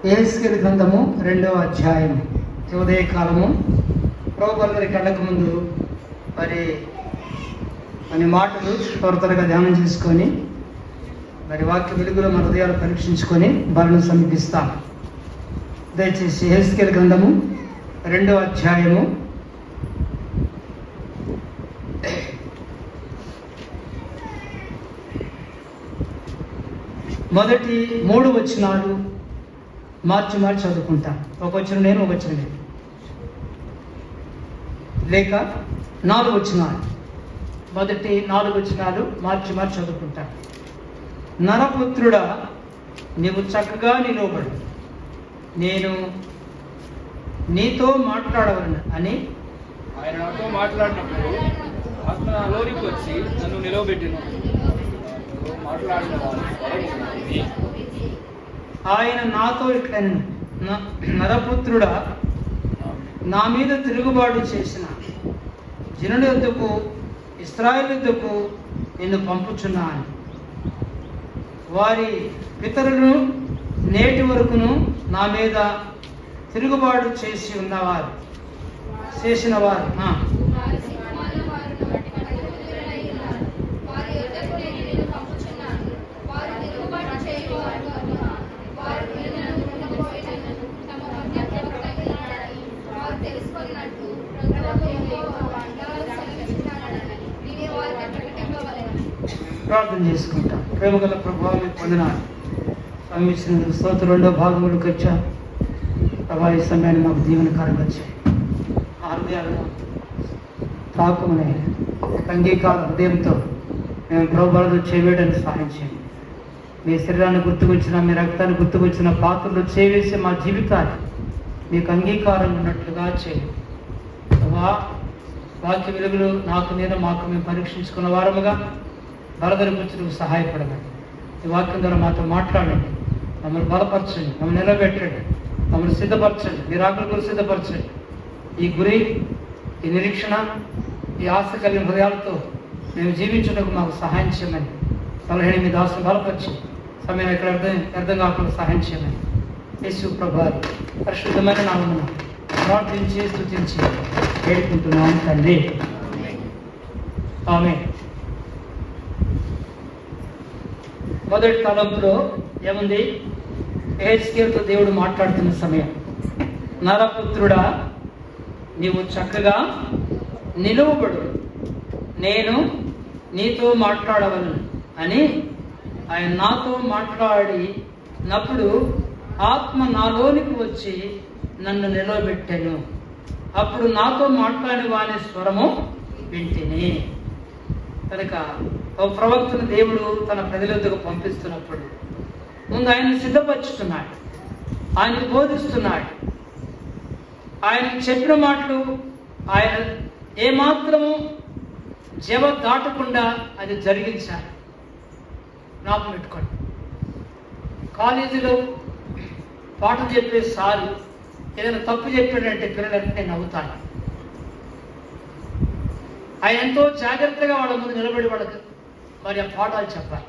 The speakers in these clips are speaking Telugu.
యెహెజ్కేలు గ్రంథము 2వ అధ్యాయం. ఉదయకాలము ప్రభువారి కళ్ళకు ముందు మరి మాటలు త్వరగా ధ్యానం చేసుకొని మరి వాక్య వెలుగులో మన హృదయాలు పరీక్షించుకొని బలను సమీపిస్తాం. దయచేసి యెహెజ్కేలు గ్రంథము 2వ అధ్యాయము మొదటి 3 వచనాలు మార్చి చదువుకుంటా. ఒక వచనం నేను, ఒక వచనం లేదు, లేక 4 వచనాలు, మొదటి 4 వచనాలు మార్చి చదువుకుంటా. నరపుత్రుడా, నీవు చక్కగా నిలవబడు, నేను నీతో మాట్లాడవలను అని ఆయన నాతో మాట్లాడినప్పుడు ఆత్మ నాలోనికి వచ్చి నన్ను నిలవబెట్టిన. ఆయన నాతో ఇట్లను, నరపుత్రుడా, నా మీద తిరుగుబాటు చేసిన జనుల యొద్దకు, ఇశ్రాయేలు యొద్దకు నిన్ను పంపుచున్నాను. వారి పితరులను నేటి వరకును నా మీద తిరుగుబాటు చేసిన వారు ప్రార్థన చేసుకుంటాం. ప్రేమగల ప్రభావం పొందినాడు సమీక్షణ స్తోత్రం. 2వ భాగంలోకి వచ్చా. ప్రభా, ఈ సమయాన్ని మాకు దీవెనకారంగా వచ్చాయి. ఆ హృదయాలను తాకుమనే అంగీకార హృదయంతో మేము ప్రభువులను చేయవేయడానికి సహాయం చేయండి. మీ శరీరాన్ని గుర్తుకొచ్చిన, మీ రక్తాన్ని గుర్తుకొచ్చిన పాత్రలు చేవేసి మా జీవితాన్ని మీకు అంగీకారం ఉన్నట్లుగా చేయండి. ప్రభా, వాక్య వెలుగులు మాకు మేము పరీక్షించుకున్న వారముగా బలదరిపించడానికి సహాయపడకండి. ఈ వాక్యం ద్వారా మాతో మాట్లాడండి, మమ్మల్ని బలపరచండి, మమ్మల్ని నిలబెట్టండి, మమ్మల్ని సిద్ధపరచండి, మీ రాకడ గురి సిద్ధపరచండి. ఈ గురి, ఈ నిరీక్షణ, ఈ ఆశ కలిగిన హృదయాలతో మేము జీవించడానికి మాకు సహాయం చేయమని సలహా మీ దాసును బలపరిచి సమయం ఎక్కడ అర్థం కాకుండా సహాయం చేయమని యేసు ప్రభువారి పరిశుద్ధమైన నామమున ప్రార్థించి స్తుతించి వేడుకుంటున్నాం తండ్రి. ఆమేన్. మొదటి తలంపులో ఏముంది? యెహెజ్కేలుతో దేవుడు మాట్లాడుతున్న సమయం. నరపుత్రుడా, నీవు చక్కగా నిలువబడు, నేను నీతో మాట్లాడవలను అని ఆయన నాతో మాట్లాడినప్పుడు ఆత్మ నాలోనికి వచ్చి నన్ను నిలవబెట్టాను. అప్పుడు నాతో మాట్లాడిన వాని స్వరము వింటిని. కనుక ఒక ప్రవక్తను దేవుడు తన ప్రజల వద్దకు పంపిస్తున్నప్పుడు ముందు ఆయన సిద్ధపరుచుతున్నాడు, ఆయనకు బోధిస్తున్నాడు. ఆయన చెప్పిన మాటలు ఆయన ఏమాత్రము జవ దాటకుండా అది జరిగించాలి. జ్ఞాపకం పెట్టుకోండి. కాలేజీలో పాఠం చెప్పే సారు ఏదైనా తప్పు చెప్పాడంటే పిల్లలంటే నవ్వుతాను. ఆయన ఎంతో జాగ్రత్తగా వాళ్ళ ముందు నిలబడి వాళ్ళకి మరి ఆ పాఠాలు చెప్పాలి.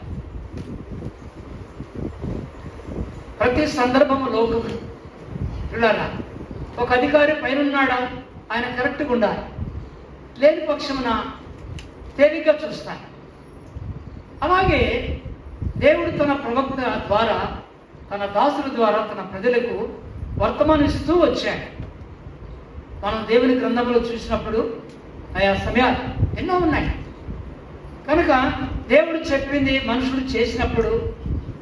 ప్రతి సందర్భము లోకం పిల్లరా, ఒక అధికారి పైన ఉన్నాడా, ఆయన కరెక్ట్గా ఉండాలి. లేని పక్షమున తేలిగ్గా చూస్తాను. అలాగే దేవుడు తన ప్రవక్త ద్వారా, తన దాసుల ద్వారా తన ప్రజలకు వర్తమానం ఇస్తూ వచ్చాడు. మనం దేవుని గ్రంథంలో చూసినప్పుడు ఆయా సమయాలు ఎన్నో ఉన్నాయి. కనుక దేవుడు చెప్పింది మనుషులు చేసినప్పుడు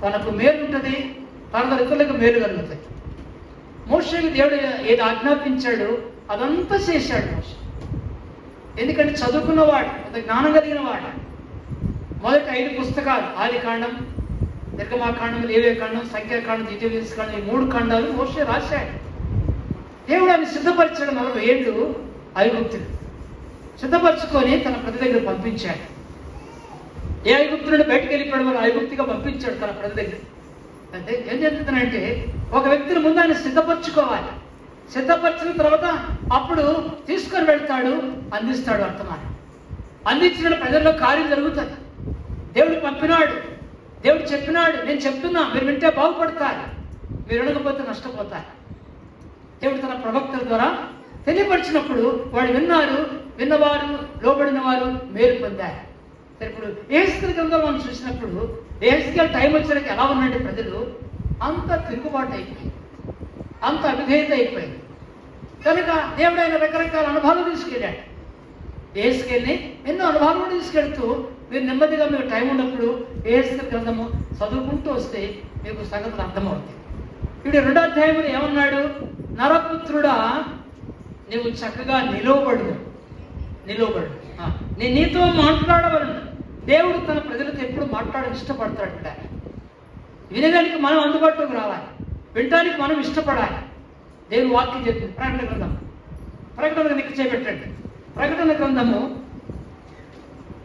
తనకు మేలు ఉంటుంది, తన ఇతరులకు మేలు కలుగుతుంది. మోషేకి దేవుడు ఏది ఆజ్ఞాపించాడో అదంతా చేశాడు మోషే. ఎందుకంటే చదువుకున్నవాడు, అంత జ్ఞానం కలిగిన వాడు. మొదటి 5 పుస్తకాలు, ఆదికాండం, నిర్గమాకాండం, లేవియకాండం, సంఖ్యాకాండం, ద్వితీయోపదేశకాండం, ఈ 3 ఖండాలు మోషే రాశాడు. దేవుడు ఆయన సిద్ధపరచడం 40 ఏళ్ళు ఐగుప్తులు సిద్ధపరచుకొని తన ప్రజల దగ్గర పంపించాడు. ఏ ఐగుప్తులను బయటకు వెళ్ళిపోవడం వల్ల ఐగుప్తిగా పంపించాడు తన ప్రజల దగ్గర. అంటే ఏం జరుగుతుందంటే, ఒక వ్యక్తిని ముందు ఆయన సిద్ధపరచుకోవాలి. సిద్ధపరిచిన తర్వాత అప్పుడు తీసుకొని వెళ్తాడు, అందిస్తాడు వర్తమానం. అందించిన ప్రజల్లో కార్యం జరుగుతుంది. దేవుడు పంపినాడు, దేవుడు చెప్పినాడు, నేను చెప్తున్నా, మీరు వింటే బాగుపడతారు, మీరు వినకపోతే నష్టపోతారు. దేవుడు తన ప్రవక్తల ద్వారా తెలియపరిచినప్పుడు వాడు విన్నారు, విన్నవారు లోబడిన వారు మేలు పొందారు. సరే, ఇప్పుడు యెహెజ్కేలు గ్రంథం మనం చూసినప్పుడు యెహెజ్కేలు టైం వచ్చేసరికి ఎలా ఉన్నారంటే ప్రజలు అంత తిరుగుబాటు అయిపోయింది, అంత అవిధేయత అయిపోయింది. కనుక దేవుడు ఆయన రకరకాల అనుభవాలు తీసుకెళ్ళాడు. యెహెజ్కేలుని ఎన్నో అనుభవాలు తీసుకెళ్తూ మీరు నెమ్మదిగా మీకు టైం ఉన్నప్పుడు యెహెజ్కేలు గ్రంథము చదువుకుంటూ వస్తే మీకు సంగతులు అర్థమవుతాయి. ఇప్పుడు 2వ అధ్యాయంలో ఏమన్నాడు? నరపుత్రుడా, నీవు చక్కగా నిలవబడు. నేను నీతో మాట్లాడవలను. దేవుడు తన ప్రజలతో ఎప్పుడు మాట్లాడడం ఇష్టపడతాడు. వినడానికి మనం అందుబాటులోకి రావాలి, వినడానికి మనం ఇష్టపడాలి. దేవుని వాక్యం చెప్తుంది. ప్రకటన గ్రంథం ఇక్కడ చేపెట్టండి. ప్రకటన గ్రంథము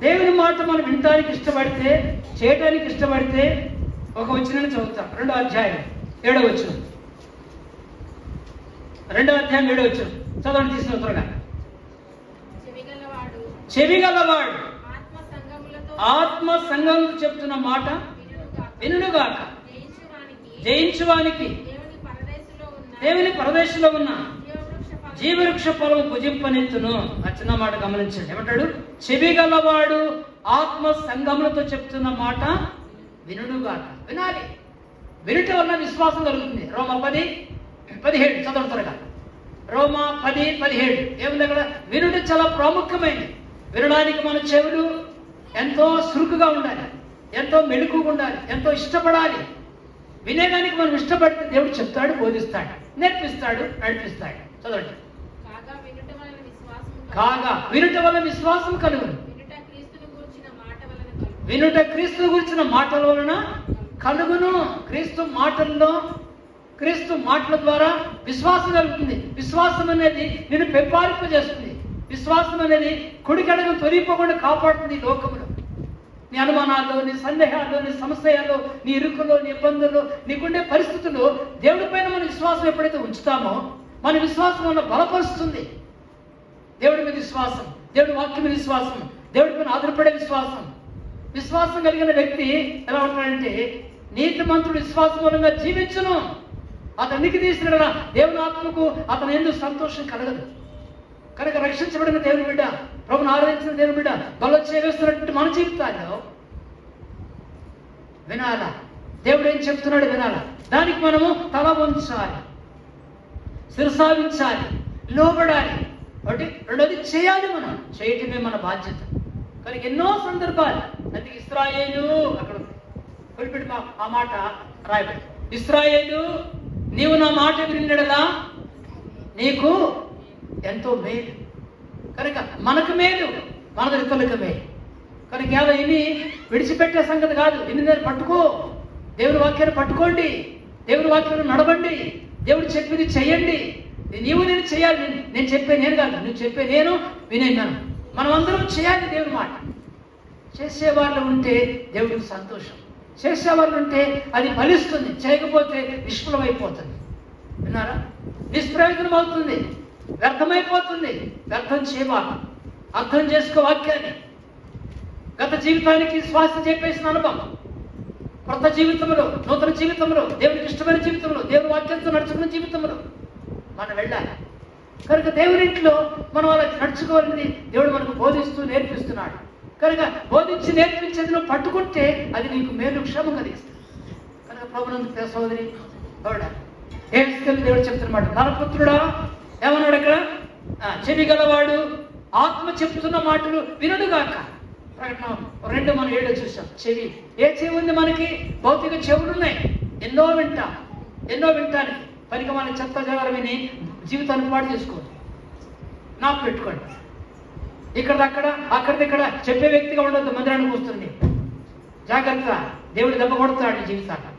దేవుని మాట మనం వినడానికి ఇష్టపడితే, చేయడానికి ఇష్టపడితే ఒక వచనాన్ని చదువుతాం. 2వ అధ్యాయం 7వ వచనం. 2వ అధ్యాయం 7వ వచనం చదవండి, తీసుకున్న త్వరగా. చెవిగలవాడు ఆత్మ సంఘములతో చెప్తున్న మాట వినుగాక. జయించువానికి దేవుని పరదేశంలో ఉన్న జీవవృక్ష ఫలము భుజింపనెత్తును. ఆ చిన్న మాట గమనించండి. ఏమంటాడు? చెవిగలవాడు ఆత్మ సంఘములతో చెప్తున్న మాట వినుగాక. వినాలి. వినుట వల్ల విశ్వాసం కలుగుతుంది. రోమా 10:17 చదవండి త్వరగా. రోమా 10:17 ఏముంది అక్కడ? వినుట చాలా ప్రాముఖ్యమైనది. వినడానికి మన చెవులు ఎంతో చురుకుగా ఉండాలి, ఎంతో మెళుకుగా ఉండాలి, ఎంతో ఇష్టపడాలి. వినేదానికి మనం ఇష్టపడితే దేవుడు చెప్తాడు, బోధిస్తాడు, నేర్పిస్తాడు, నడిపిస్తాడు. చదవండి. కాగా వినుట వల్ల విశ్వాసం కలుగును. వినుట క్రీస్తును గురించిన మాటల వలన కలుగును. క్రీస్తు మాటల ద్వారా విశ్వాసం కలుగుతుంది. విశ్వాసం అనేది నిన్ను పెంపారింపజేస్తుంది. విశ్వాసం అనేది కుడికడను తొలిపోకుండా కాపాడుతుంది. లోకములో నీ అనుమానాల్లో, నీ సందేహాల్లో, నీ సమస్యల్లో, నీ ఇరుకులో, నీ ఇబ్బందుల్లో, నీకుండే పరిస్థితుల్లో దేవుడి పైన మన విశ్వాసం ఎప్పుడైతే ఉంచుతామో మన విశ్వాసం మన బలపరుస్తుంది. దేవుడి మీద విశ్వాసం, దేవుడి వాక్యం మీద విశ్వాసం, దేవుడి పైన ఆధారపడే విశ్వాసం. విశ్వాసం కలిగిన వ్యక్తి ఎలా ఉంటాడంటే నీతిమంతుడు విశ్వాస మూలంగా జీవించును. అతనికి తీసిన దేవుని ఆత్మకు అతను ఎందుకు సంతోషం కలగదు. కనుక రక్షించబడిన దేవుని బిడ్డ, ప్రభుని ఆరాధించిన దేవుని బిడ్డ బలం చేస్తున్నట్టు మన జీవితాల్లో వినాలా, దేవుడు ఏం చెప్తున్నాడు వినాలా. దానికి మనము తల వంచాలి, శిరసావించాలి, లోబడాలి. ఒకటి. రెండోది చేయాలి. మనం చేయటమే మన బాధ్యత. కనుక ఎన్నో సందర్భాలు అందుకే ఇశ్రాయేలు అక్కడ వదిలిపెట్టి ఆ మాట రాయబడి, ఇశ్రాయేలు నీవు నా మాట విన్నడలా నీకు ఎంతో మేలు. కనుక మనకు మేలు, మన ఇతరులకు మేలు. కనుక ఏదో ఇన్ని విడిచిపెట్టే సంగతి కాదు. ఇన్ని నేను పట్టుకో, దేవుని వాక్యాన్ని పట్టుకోండి, దేవుని వాక్యాన్ని నడవండి, దేవుడు చెప్పింది చెయ్యండి. నీవు నేను చేయాలి. నేను చెప్పే నేను కాదు, నువ్వు చెప్పే నేను, వినేన్నాను. మనం అందరం చేయాలి దేవుని మాట. చేసేవాళ్ళు ఉంటే దేవుడికి సంతోషం. చేసేవాళ్ళు ఉంటే అది ఫలిస్తుంది, చేయకపోతే నిష్ఫలమైపోతుంది. విన్నారా? నిష్ప్రయోజనం అవుతుంది, వ్యర్థమైపోతుంది. వ్యర్థం చేయవాలి. అర్థం చేసుకో వాక్యాన్ని. గత జీవితానికి శ్వాస చెప్పేసిన అనుభవం, కొత్త జీవితంలో, నూతన జీవితంలో, దేవునికి ఇష్టమైన జీవితంలో, దేవుని వాక్యంతో నడుచుకున్న జీవితంలో మనం వెళ్ళాలి. కనుక దేవుని ఇంట్లో మనం అలా నడుచుకోవాలని దేవుడు మనకు బోధిస్తూ నేర్పిస్తున్నాడు. కనుక బోధించి నేర్పించేది నువ్వు పట్టుకుంటే అది నీకు మేలు క్షేమం కలిగిస్తుంది. కనుక ప్రభునందు సోదరి దేవుడు చెప్తున్నమాట, నరపుత్రుడా ఏమన్నాడు అక్కడ? చెవి గలవాడు ఆత్మ చెప్తున్న మాటలు వినడుగాక. ప్రకటన 2:7 చూసాం. చెవి, ఏ చెవి ఉంది మనకి? భౌతిక చెవులు ఉన్నాయి, ఎన్నో వింటానికి పనికి మన చెత్త జగర విని జీవితాన్ని పాటు చేసుకోండి. నాకు పెట్టుకోండి. అక్కడిక్కడ చెప్పే వ్యక్తిగా ఉండొద్దు. మందిరానికి వస్తుంది జాగ్రత్త, దేవుడు దెబ్బ కొడతాడు జీవితాన్ని.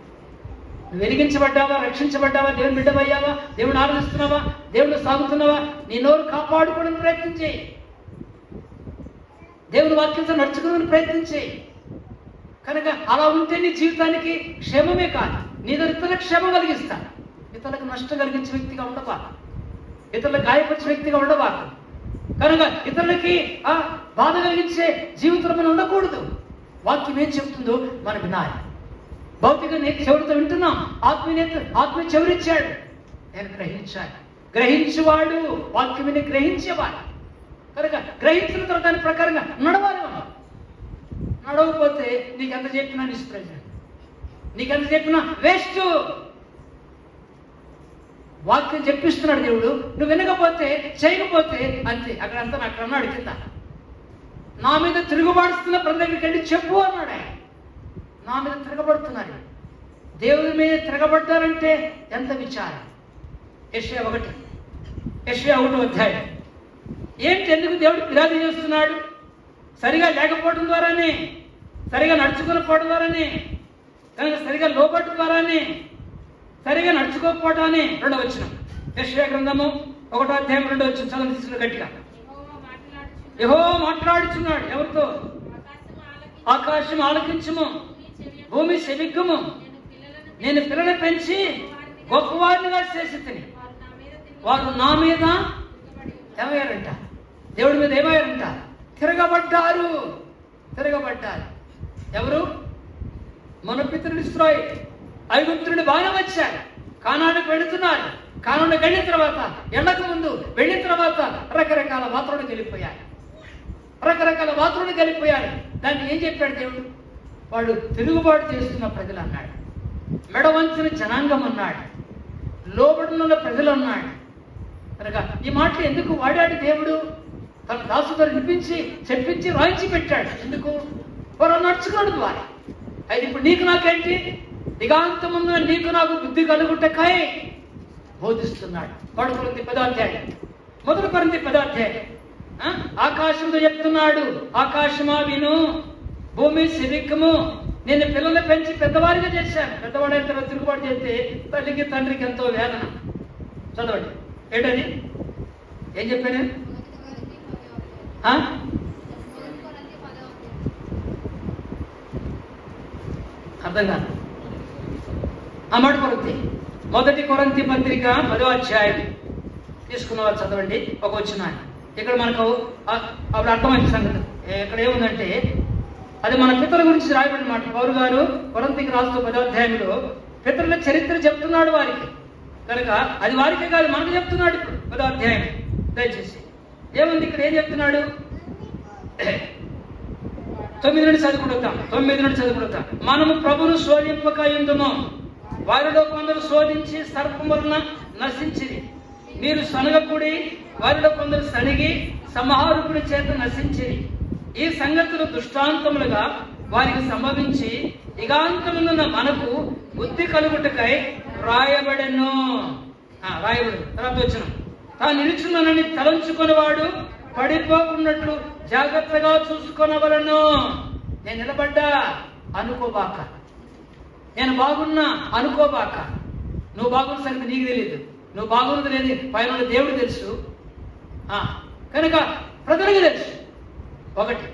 నువ్వు వెలిగించబడ్డావా, రక్షించబడ్డావా, దేవుని బిడ్డవయ్యావా, దేవుని ఆరాధిస్తున్నావా, దేవుడు సాగుతున్నావా, నీ నోరు కాపాడుకోవడానికి ప్రయత్నం చేయి. దేవుని వాక్యంతో నడుచుకోవడానికి ప్రయత్నం చేయి. కనుక అలా ఉంటే నీ జీవితానికి క్షేమమే కాదు, నీ ఇతరులకు క్షేమం కలిగిస్తాను. ఇతరులకు నష్టం కలిగించే వ్యక్తిగా ఉండవా, ఇతరులకు గాయపరిచే వ్యక్తిగా ఉండవా. కనుక ఇతరులకి బాధ కలిగించే జీవితంలో మనం ఉండకూడదు. వాక్యం ఏం చెప్తుందో మనం వినాలి. భౌతిక చెవులతో వింటున్నాం, ఆత్మీయ చెవులిచ్చాడు. నేను గ్రహించాలి. గ్రహించేవాడు వాక్యం విని గ్రహించేవాడు కనుక గ్రహించిన తర్వాత దాని ప్రకారంగా నడవాలి. మనం నడవకపోతే నీకెంత చెప్పినా నిష్ప్రయోజనం, నీకెంత చెప్పినా వేస్ట్. వాక్యం చెప్పిస్తున్నాడు దేవుడు, నువ్వు వినకపోతే చేయకపోతే అంతే. అక్కడంతా అక్కడ అన్నాడు కింద, నా మీద తిరుగుబాడుస్తున్న ప్రతి దగ్గరికి వెళ్ళి చెప్పు అన్నాడు ఆయన. నా మీద తిరగబడుతున్నారు, దేవుడి మీద తిరగబడ్డారంటే ఎంత విచారం. యెషయా 1 అధ్యాయం. ఏంటి, ఎందుకు దేవుడు ఫిర్యాదు చేస్తున్నాడు? సరిగా లేకపోవడం ద్వారానే, సరిగా నడుచుకోకపోవడం ద్వారానే, సరిగా లోబట్టు ద్వారానే, సరిగా నడుచుకోకపోవటానే. 2వ వచనం యెషయా గ్రంథము 1వ అధ్యాయం 2వ వచనం చదువు తీసుకున్న గట్టిగా. యెహోవా మాట్లాడుచున్నాడు ఎవరితో? ఆకాశం ఆలకించుము, భూమి చెవిక్కుము, నేను పిల్లలు పెంచి గొప్పవారినిగా చేసి తిని వారు నా మీద ఏమయ్యారంట? దేవుడి మీద ఏమయ్యారంట? తిరగబడ్డారు. ఎవరు? మన పితరులు ఇశ్రాయేలు. ఐగుప్తుని బాగా వచ్చారు, కానానికి వెళుతున్నారు. కానానికి వెళ్ళిన తర్వాత, ఎండకు ముందు వెళ్ళిన తర్వాత రకరకాల వాతావరణం వెళ్ళిపోయారు. దాన్ని ఏం చెప్పాడు దేవుడు? వాడు తిరుగుబాటు చేస్తున్న ప్రజలు అన్నాడు, మెడవంచిన జనాంగం అన్నాడు, లోబడిన ప్రజలు అన్నాడు. కనుక ఈ మాటలు ఎందుకు వాడాడు దేవుడు? తన దాసుతో వినిపించి చెప్పించి రాయించి పెట్టాడు. ఎందుకు? వారు నడుచుకోవడం ద్వారా. అయితే ఇప్పుడు నీకు నాకేంటి? దిగాంతమున్న నీకు నాకు బుద్ధి కలుగుటకై బోధిస్తున్నాడు. 1 కొరింథీ 10వ అధ్యాయం, 1 కొరింథీ 10వ అధ్యాయం. ఆకాశంతో చెప్తున్నాడు, ఆకాశమా విను, భూమి సిరిక్కము, నేను పిల్లలు పెంచి పెద్దవారిగా చేశాను. పెద్దవాడైన తర్వాత తిరుగుబాటు చేస్తే తల్లికి తండ్రికి ఎంతో వేదన. చదవండి, ఏంటది? ఏం చెప్పాను? అర్థం కాదు. మాట కొరింథీ, 1 కొరింథీ పత్రిక 10వ అధ్యాయం తీసుకున్నవారు చదవండి. ఒక వచనం ఇక్కడ మనకు అప్పుడు అర్థమైంది సంగతి. ఇక్కడ ఏముందంటే, అది మన పితరుల గురించి రాయబడిన మాట. పౌలు గారు కొరింథీకి రాస్తూ 10వ అధ్యాయంలో పితరుల చరిత్ర చెప్తున్నాడు వారికి. కనుక అది వారికే కాదు, మనకు చెప్తున్నాడు. ఇప్పుడు 10వ అధ్యాయం దయచేసి ఏముంది ఇక్కడ? ఏం చెప్తున్నాడు? 9 నుండి చదువుకుంటాం. మనము ప్రభును శోధింపక యుందుము, వారిలో కొందరు శోధించి సర్పములన నశించిరి. మీరు సనగకుడి, వారిలో కొందరు సనిగి సంహారకుడి చేత నశించిరి. ఈ సంగతులు దృష్టాంతములుగా వారికి సంభవించి దిగాంతమున్న మనకు బుద్ధి కలుగుటకై రాయబడెను. తర్వాత వచ్చిన తాను నిలుచున్నానని తలంచుకునేవాడు పడిపోకున్నట్లు జాగ్రత్తగా చూసుకొనవలను. నేను నిలబడ్డా అనుకోబాక, నేను బాగున్నా అనుకోబాక. నువ్వు బాగున్న సంగతి నీకు తెలియదు, నువ్వు బాగున్నది లేదు పైన దేవుడు తెలుసు. కనుక ప్రజలకు తెలుసు. ఒకటి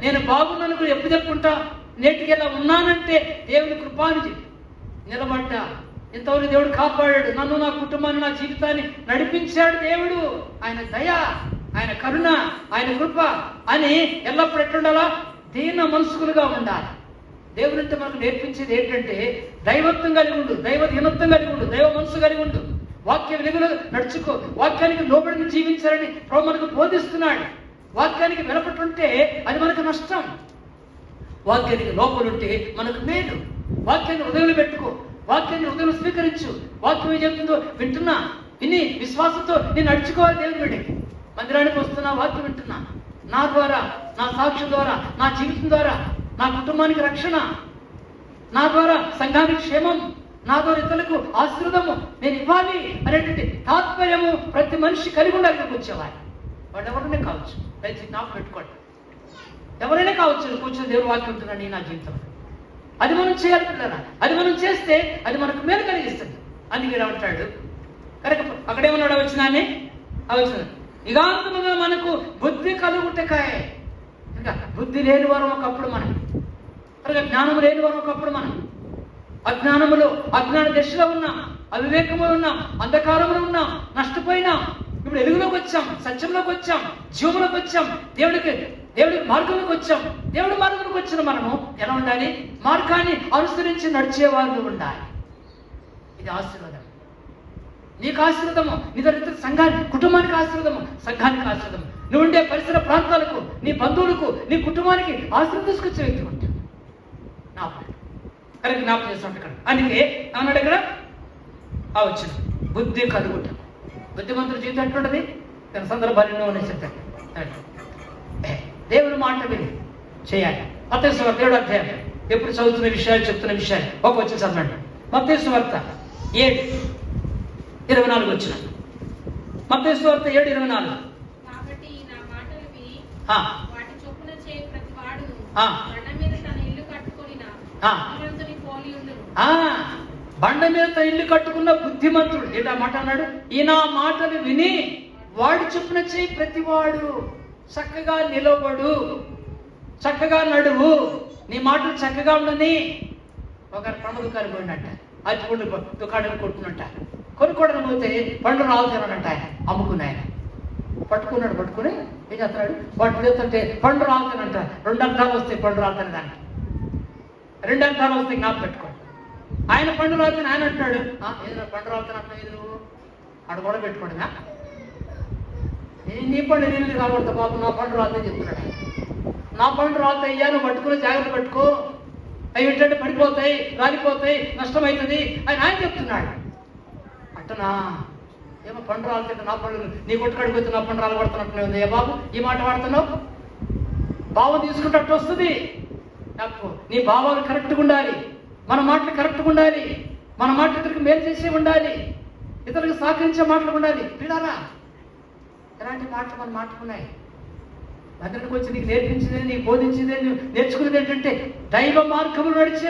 నేను బాగున్నాను కూడా ఎప్పుడు చెప్పుకుంటా? నేటికి ఎలా ఉన్నానంటే దేవుని కృపాని చెప్పి నిలబడ్డా. ఇంతవరకు దేవుడు కాపాడాడు నన్ను, నా కుటుంబాన్ని, నా జీవితాన్ని నడిపించాడు దేవుడు. ఆయన దయ, ఆయన కరుణ, ఆయన కృప అని ఎల్లప్పుడు ఎట్లుండాలా? దీన మనసుకులుగా ఉండాలి. దేవునింటే మనకు నేర్పించేది ఏంటంటే, దైవత్వం కలిగి ఉండు, దైవహీనత్వం కలిగి ఉండు, దైవ మనసు కలిగి ఉండు, వాక్య వెలుగులో నడుచుకో, వాక్యానికి లోబడిని జీవించాలని ప్రభు మనకు బోధిస్తున్నాడు. వాక్యానికి వెలపటుంటే అది మనకు నష్టం, వాక్యానికి లోపలుంటే మనకు మేలు. వాక్యాన్ని హృదయంలో పెట్టుకో, వాక్యాన్ని హృదయంలో స్వీకరించు. వాక్యం ఏం చెప్తుందో వింటున్నా, విని విశ్వాసంతో నేను నడుచుకోవాలి. దేవుని బిడ్డకి మందిరానికి వస్తున్నా, వాక్యం వింటున్నా, నా ద్వారా, నా సాక్ష్యం ద్వారా, నా జీవితం ద్వారా నా కుటుంబానికి రక్షణ, నా ద్వారా సంఘానికి క్షేమం, నా ద్వారా ఇతరులకు ఆశీర్వాదము నేను ఇవ్వాలి అనేటువంటి తాత్పర్యము ప్రతి మనిషి కలిగి ఉండాలి. వచ్చేవారు వాడు ఎవరైనా కావచ్చు, దయచేసి నాకు పెట్టుకోండి. ఎవరైనా కావచ్చు కూర్చొని దేవుడు వాక్యం ఉంటున్నాను నా జీవితంలో. అది మనం చేయాలి పిల్లరా. అది మనం చేస్తే అది మనకు మేలు కలిగిస్తుంది. అందుకే ఉంటాడు కనుక అక్కడేమన్నాడు వచ్చినానే వచ్చిన ఇగాంతముగా మనకు బుద్ధి కలుగుటకాయ. ఇంకా బుద్ధి లేని వారం ఒకప్పుడు మనం, కనుక జ్ఞానం లేని వారం ఒకప్పుడు మనం అజ్ఞాన దశలో ఉన్నాం, అవివేకములో ఉన్నాం, అంధకారంలో ఉన్నాం, నష్టపోయినాం. ఇప్పుడు వెలుగులోకి వచ్చాం, సత్యంలోకి వచ్చాం, జీవంలోకి వచ్చాం, దేవుడి మార్గంలోకి వచ్చాం. దేవుడి మార్గంలోకి వచ్చిన మనము ఎలా ఉండాలి? మార్గాన్ని అనుసరించి నడిచే వాళ్ళు ఉండాలి. ఇది ఆశీర్వాదం. నీకు ఆశీర్వాదము, నీ దగ్గర సంఘానికి, కుటుంబానికి ఆశీర్వాదము, సంఘానికి ఆశీర్వాదము. నువ్వు ఉండే పరిసర ప్రాంతాలకు, నీ బంధువులకు, నీ కుటుంబానికి ఆశీర్వాదం తీసుకొచ్చే వ్యక్తి ఉంటాడు. నా కనుక జ్ఞాపకం చేస్తుంటాడు. అందుకే అన్నాడు ఇక్కడ వచ్చిన బుద్ధి కలుగుట. బుద్ధిమంతుల జీవితం ఎట్లుంటది? తన సందర్భాలు ఎన్నో ఉన్నాయి చెప్తాడు. దేవుని మాట విని చేయాలి. మత్తయి సువార్త 7వ అధ్యాయం. ఎప్పుడు చదువుతున్న విషయాలు, చెప్తున్న విషయాలు ఒక వచ్చి చదవండి. మత్తయి సువార్త 7:24 వచ్చిన. మత్తయి సువార్త 7:24. కాబట్టి నా మాటలు విని ఆ వాటి చొప్పున చేయ ప్రతివాడు ఆ బండ మీద తన ఇల్లు కట్టుకొనిన ఆ బుద్ధిమంతుని పోలి ఉండును. బండ మీద తన ఇల్లు కట్టుకున్న బుద్ధిమంతుడు. ఏంటా మాట అన్నాడు? ఈ నా మాటలు విని వాడు చొప్పున చేయి ప్రతివాడు. చక్కగా నిలబడు, చక్కగా నడువు, నీ మాటలు చక్కగా ఉండని. ఒక పండు దుకాణం పోయినట్ట, అతి పండు దుకాణం కొట్టుకున్నట్ట, కొనుక్కోవడానికి పోతే పండు రాలుతున్నాడంట. ఆయన అమ్ముకున్నాయన పట్టుకుని ఏం చేస్తున్నాడు? వాటి చేస్తుంటే పండు రాలుతానంట. 2 అర్థాలు వస్తాయి పండు రాలుతాను దానికి. 2 అర్థాలు వస్తాయి, జ్ఞాపకం పెట్టుకోండి. ఆయన పండు రాలుతాను ఆయన అంటాడు. ఏదైనా పండు రాలుతాను అంటున్నావు, ఇది నువ్వు ఆడ కూడా పెట్టుకోండినా? నీ పండు నీళ్ళు రాకూడదు బాబు, నా పండు రాలుతాయి చెప్తున్నాడు. నా పండు రాలుతాయి అయ్యా, నువ్వు పట్టుకుని జాగ్రత్త పెట్టుకో, అవి ఏంటంటే పడిపోతాయి, రాలిపోతాయి, నష్టమవుతుంది అని ఆయన చెప్తున్నాడు. అంటున్నా ఏమో పండు రాలుతుంటే నా పండు, నీ కొట్టు కడిపోతే నా పండు రాలబడుతున్నట్టు ఉంది. ఏ బాబు ఈ మాట వాడుతున్నావు? భావం తీసుకుంటట్టు వస్తుంది. తప్పు. నీ భావాలు కరెక్ట్గా ఉండాలి, మన మాటలు కరెక్ట్గా ఉండాలి, మన మాటలు ఇతరులకు మేలు చేసే ఉండాలి, ఇతరులకు సహకరించే మాటలు ఉండాలి. పిల్లారా, ఎలాంటి మాటలు మనం మాట్లాడుకున్నాయి? భద్రతకు వచ్చి నీకు నేర్పించింది, నీకు బోధించింది, నువ్వు నేర్చుకునేది ఏంటంటే దైవ మార్గములు నడిచే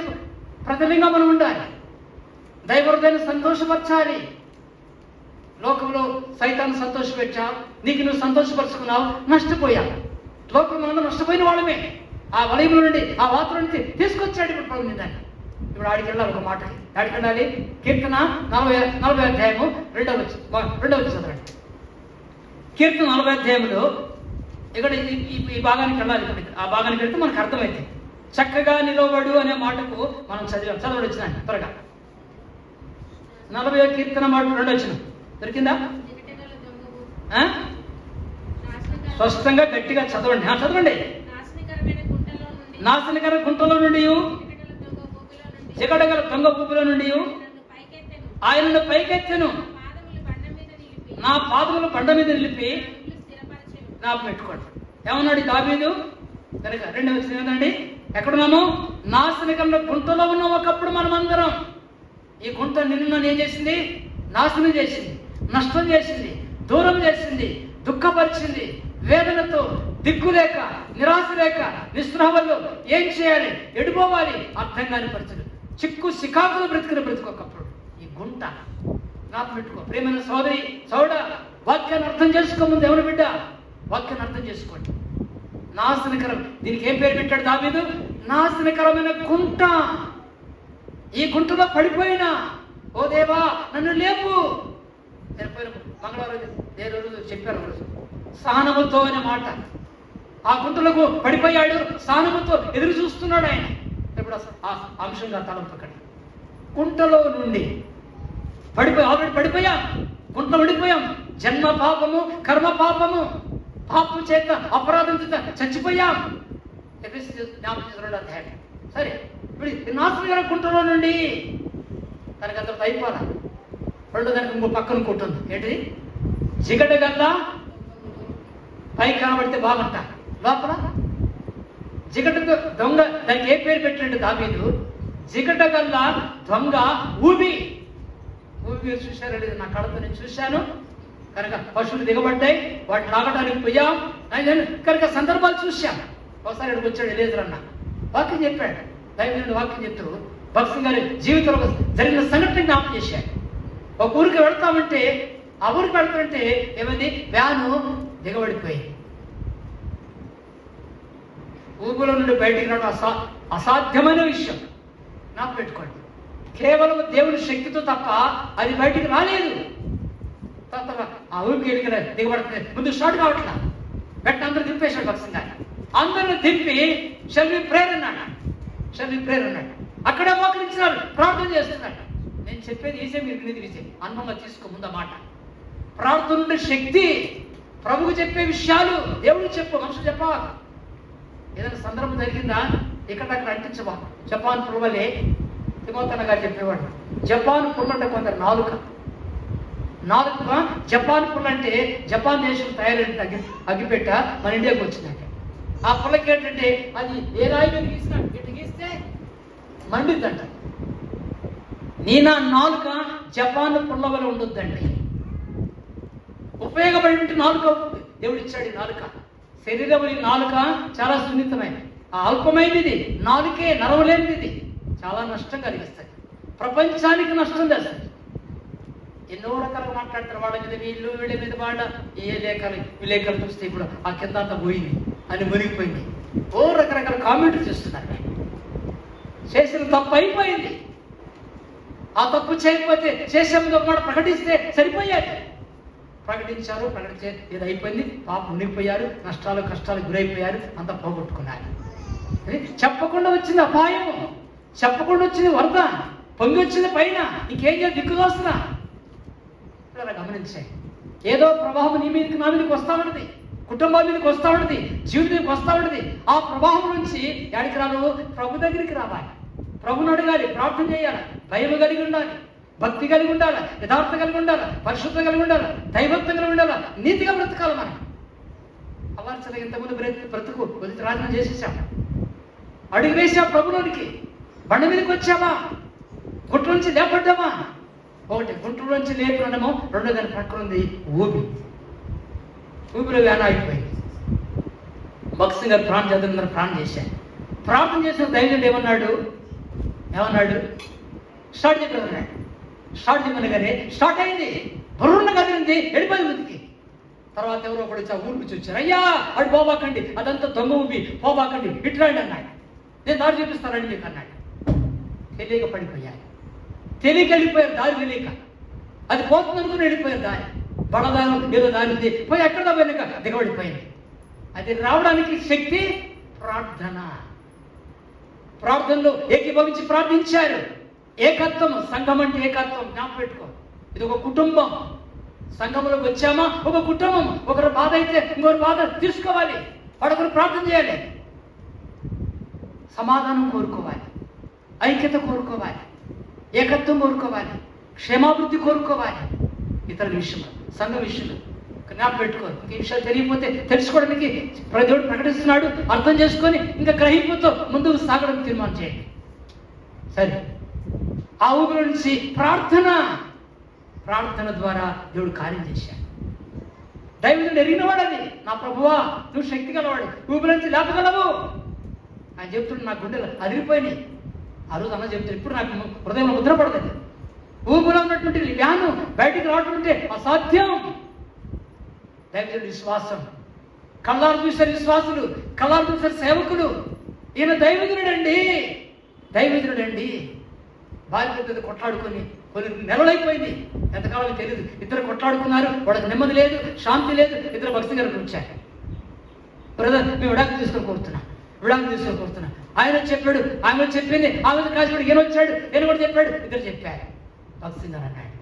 ప్రజలంగా మనం ఉండాలి. దైవ హృదయాన్ని సంతోషపరచాలి. లోకంలో సైతాన్ని సంతోషపెట్టావు, నీకు నువ్వు సంతోషపరుచుకున్నావు, నష్టపోయావు. లోకంలో అందరూ నష్టపోయిన వాళ్ళమే. ఆ వలయంలో నుండి, ఆ వాతావరణం నుంచి తీసుకొచ్చాడు ఇప్పుడు ప్రభుని దాన్ని. ఇప్పుడు ఆడికి వెళ్ళాలి. ఒక మాట ఆడికి వెళ్ళాలి. కీర్తన 40వ అధ్యాయము 2వ వచ్చి చదవండి. కీర్తన 40వ అధ్యాయంలో ఇక్కడ ఈ భాగానికి వెళ్ళాలి. ఇప్పుడు ఆ భాగానికి వెళ్తే మనకు అర్థమైంది. చక్కగా నిలవడు అనే మాటకు మనం చదవడు వచ్చిన త్వరగా. 40వ కీర్తన మాట 2వ వచనం దొరికిందా? జిగటగల దొంగవు స్పష్టంగా గట్టిగా చదవండి. చదవండి. నాశనకర గుంటలో నుండి, జిగటగల దొంగ ఊపిలో నుండి ఆయనను పైకెత్తెను. నా పాదములు బండ మీద నిలిపి జ్ఞాపకం పెట్టుకోండి. ఏమన్నాడు దావీదు? కనుక 2వ వచనం ఏంటండి? ఎక్కడున్నాము? నాశనకర గుంటలో ఉన్నాం ఒకప్పుడు మనం అందరం. ఈ గుంట నిన్ను ఏం చేసింది? నాశనం చేసింది, నష్టం చేసింది, దూరం చేసింది, దుఃఖపరిచింది. వేదనతో, దిక్కులేక, నిరాశ లేక, నిస్పృహలో ఏం చేయాలి, ఎడిపోవాలి అర్థం కాని పరిస్థితులు, చిక్కు సికాకులు బ్రతుకోకప్పుడు ఈ గుంట జ్ఞాపకం పెట్టుకో. ప్రేమైన సోదరి సోదరుడా, వాక్యాన్ని అర్థం చేసుకోముందు ఎవరు బిడ్డ, వాక్యాన్ని అర్థం చేసుకోండి. నాశనకరం, దీనికి ఏం పేరు పెట్టాడు దావీదు? నాశనకరమైన గుంట. ఈ గుంటలో పడిపోయినా, ఓ దేవా నన్ను లేపు. మంగళవారం రోజు చెప్పారు రోజు సహనముతో అనే మాట. ఆ గుంటలకు పడిపోయాడు, సహనముతో ఎదురు చూస్తున్నాడు ఆయన. ఇప్పుడు ఆ అంశంగా తలంపకండి. గుంటలో నుండి ఆల్రెడీ పడిపోయాం, గుంటలో పడిపోయాం. జన్మ పాపము, కర్మ పాపము, పాపం చేత, అపరాధం చేత చచ్చిపోయాం. 2వ అధ్యాయం. సరే, ఇప్పుడు నాశనకర గుంటలో నుండి తనకి అంతటి అయిపోవాలా. 2 దానికి ఇంకో పక్కన కొట్టుంది. ఏంటిది? జిగటగల్లా పైకి కనబడితే బాగుంటా, లోపల జిగట దొంగ. దానికి ఏ పేరు పెట్టినట్టు దావీదు? జిగటగల్లా దొంగ ఊబి. మీరు చూశారో లేదు, నా కళ్ళతో నేను చూశాను. కనుక పశువులు దిగబడ్డాయి, వాటిని లాగడానికి పోయాం. కనుక సందర్భాలు చూశాం. ఒకసారి ఇక్కడికి వచ్చాడు ఎలేజర్ అన్న, వాక్యం చెప్పాడు. దైవజనుడు వాక్యం చెప్తూ భక్తి గారి జీవితంలో జరిగిన సంఘటన జ్ఞాపకం చేశాడు. ఒక ఊరికి వెళ్తామంటే, ఆ ఊరికి వెళ్తామంటే ఏమైంది? వ్యాను దిగబడిపోయింది. ఊపిలో నుండి బయటికి రావడం అసాధ్యమైన విషయం. నాకు పెట్టుకోండి. కేవలం దేవుని శక్తితో తప్ప అది బయటికి రాలేదు. తర్వాత ఆ ఊరికి ఎడిగిన దిగబడుతుంది, ముందు షార్ట్ కావట్లా, వెంటనే అందరూ దింపేశాడు భక్సింగ్ గారు. అందరూ దింపి షెల్ వి ప్రేయర్ అన్నాడు. షెల్ వి ప్రేయర్ అన్నాడు. అక్కడే మోకరించినారు, ప్రార్థన చేస్తున్నాడు. నేను చెప్పేది ఈసే, మీరు నిధించే అనుభవంగా తీసుకో ముందు మాట. ప్రార్థన ఉండే శక్తి, ప్రభుకు చెప్పే విషయాలు దేవుడు చెప్పు, మనుషులు చెప్పవా. ఏదైనా సందర్భం జరిగిందా ఇక్కడక్కడ అంటించవా. జపాన్ పుల్లలే తిమోతన్న గారు చెప్పేవాడు, జపాన్ పుల్ల అంటే కొందరు నాలుక జపాన్ పుల్ల అంటే జపాన్ దేశం తయారైన అగ్గిపెట్ట మన ఇండియాకి వచ్చిందంటే ఆ పుల్లకి ఏంటంటే అది ఏ రాయి మీద గీసినాడు, ఇటు గీస్తే మండిద్దంట. నా నాలుక జపాన్ పుల్ల వల్ల ఉండొద్దండి. ఉపయోగపడి ఉంటే నాలుక దేవుడు ఇచ్చాడు. ఈ నాలుక శరీరం, ఈ నాలుక చాలా సున్నితమైనది, అల్పమైనది. నాలుకే నరవలేనిది, ఇది చాలా నష్టం కలిగిస్తుంది, ప్రపంచానికి నష్టం చేస్తుంది. ఎన్నో రకాలుగా మాట్లాడతారు, వాళ్ళ మీద వీళ్ళ మీద వాళ్ళ ఏ లేఖలు ఈ లేఖలు చూస్తే ఇప్పుడు ఆ కింద అంతా పోయింది అని మునిగిపోయింది. ఓ రకరకాల కామెంట్లు చేస్తున్నారు. చేసిన తప్పు అయిపోయింది. ఆ తప్పు చేయకపోతే చేసేందుకు ఒక మాట ప్రకటిస్తే సరిపోయారు. ప్రకటించారు, ప్రకటించే ఇది అయిపోయింది, పాపం మునిగిపోయారు, నష్టాలు కష్టాలు గురైపోయారు, అంతా పోగొట్టుకున్నారు. చెప్పకుండా వచ్చింది అపాయం, చెప్పకుండా వచ్చింది వరద, పొంగి వచ్చింది పైన, ఇంకేం చేయాలి దిక్కుగా వస్తున్నా. అలా గమనించాయి. ఏదో ప్రవాహం నీ మీదకి నా మీదకి వస్తూ ఉంటుంది, కుటుంబాల మీదకి వస్తూ ఉంటుంది, జీవితం మీదకి వస్తూ ఉంటుంది. ఆ ప్రవాహం నుంచి ఎక్కడికి రాను, ప్రభు దగ్గరికి రావాలి, ప్రభుని అడగాలి, ప్రార్థన చేయాలి, భయం కలిగి ఉండాలి, భక్తి కలిగి ఉండాలి, యథార్థం కలిగి ఉండాలి, పరిశుద్ధం కలిగి ఉండాలి, దైవత్వం కలిగి ఉండాలి, నీతిగా బ్రతకాలి. మనం అవార్చలు ఇంతకుముందు బ్రతుకు కొద్ది ప్రార్థన చేసేసాం, అడుగు వేసాం ప్రభులోనికి, బండ మీదకి వచ్చామా, గుట్ల నుంచి లేపడ్డామా. ఒకటి గుంటూరు నుంచి లేపడమో, రెండో దాని పక్కన ఉంది ఊపిలో వ్యాన అయిపోయింది. భక్సింగ్ గారు ప్రాణం చేద్దాం, ప్రాణం చేశారు. ప్రార్థన చేసిన దైవం ఏమన్నాడు స్టార్ట్ చేయగలన్నాడు. స్టార్ట్ చేయమనగానే స్టార్ట్ అయింది, బరువున్న కదిలింది, వెళ్ళిపోయింది ముందుకి. తర్వాత ఎవరో ఒకటి వచ్చి ఊరు నుంచి వచ్చారు, అయ్యా అటు పోబాకండి, అదంతా దొంగ ఊపి పోబాకండి, ఇట్లాండి అన్నాడు. నేను దారి చూపిస్తానండి మీకు అన్నాడు. తెలియక పడిపోయారు, తెలియక వెళ్ళిపోయారు, దారి తెలియక. అది పోతుంది అనుకుని వెళ్ళిపోయారు. దారి బడదారు ఏదో దారి ఉంది, పోయి ఎక్కడ పోయినాక దిగబడిపోయింది. అది రావడానికి శక్తి ప్రార్థన. ప్రార్థనలో ఏకీభవించి ప్రార్థించారు. ఏకత్వం, సంఘం అంటే ఏకత్వం, జ్ఞాపకం పెట్టుకో. ఇది ఒక కుటుంబం. సంఘంలోకి వచ్చామా ఒక కుటుంబం, ఒకరు బాధ అయితే ఇంకొకరు బాధ తీసుకోవాలి, వాడొకరు ప్రార్థన చేయాలి, సమాధానం కోరుకోవాలి, ఐక్యత కోరుకోవాలి, ఏకత్వం కోరుకోవాలి, క్షేమాభివృద్ధి కోరుకోవాలి. ఇతర విషయంలో, సంఘ విషయంలో జ్ఞాపకం పెట్టుకో. ఈ విషయాలు తెలియకపోతే తెలుసుకోవడానికి దేవుడు ప్రకటిస్తున్నాడు, అర్థం చేసుకొని ఇంకా గ్రహింపుతో ముందుకు సాగడం తీర్మానం చేయండి. సరే, ఆ ఊపిరి నుంచి ప్రార్థన ద్వారా దేవుడు కార్యం చేశాడు. దైవజనుడు ఎరిగినవాడు, అది నా ప్రభువా నువ్వు శక్తి గలవాడు, ఊపిరి నుంచి లేపగలవు ఆయన చెప్తుంటే నా గుండెలు అదిరిపోయినాయి. ఆ రోజు అన్న చెప్తాడు, ఇప్పుడు నాకు హృదయంలో ముద్రపడదు. ఊపిరిలో ఉన్నటువంటి వ్యాను బయటికి రావడం అంటే అసాధ్యం. దైవజనుడి విశ్వాసం, కళ్ళారు చూసారు విశ్వాసులు, కళ్ళారు చూసారు సేవకులు. ఈయన దైవజనుడండి. భార్య కొట్లాడుకొని కొన్ని నెలలైపోయింది, ఎంతకాలం తెలియదు. ఇద్దరు కొట్లాడుకున్నారు, వాళ్ళకి నెమ్మది లేదు, శాంతి లేదు. ఇద్దరు భక్తి గారికి వచ్చారు, బ్రదర్ మేము విడాకులు తీసుకొని కోరుతున్నా. ఆయన చెప్పాడు, ఆమె చెప్పింది, ఆమె కాసినాడు, ఈయన వచ్చాడు, ఈయన కూడా చెప్పాడు, ఇద్దరు చెప్పారు. భక్తి గారు అన్నాడు,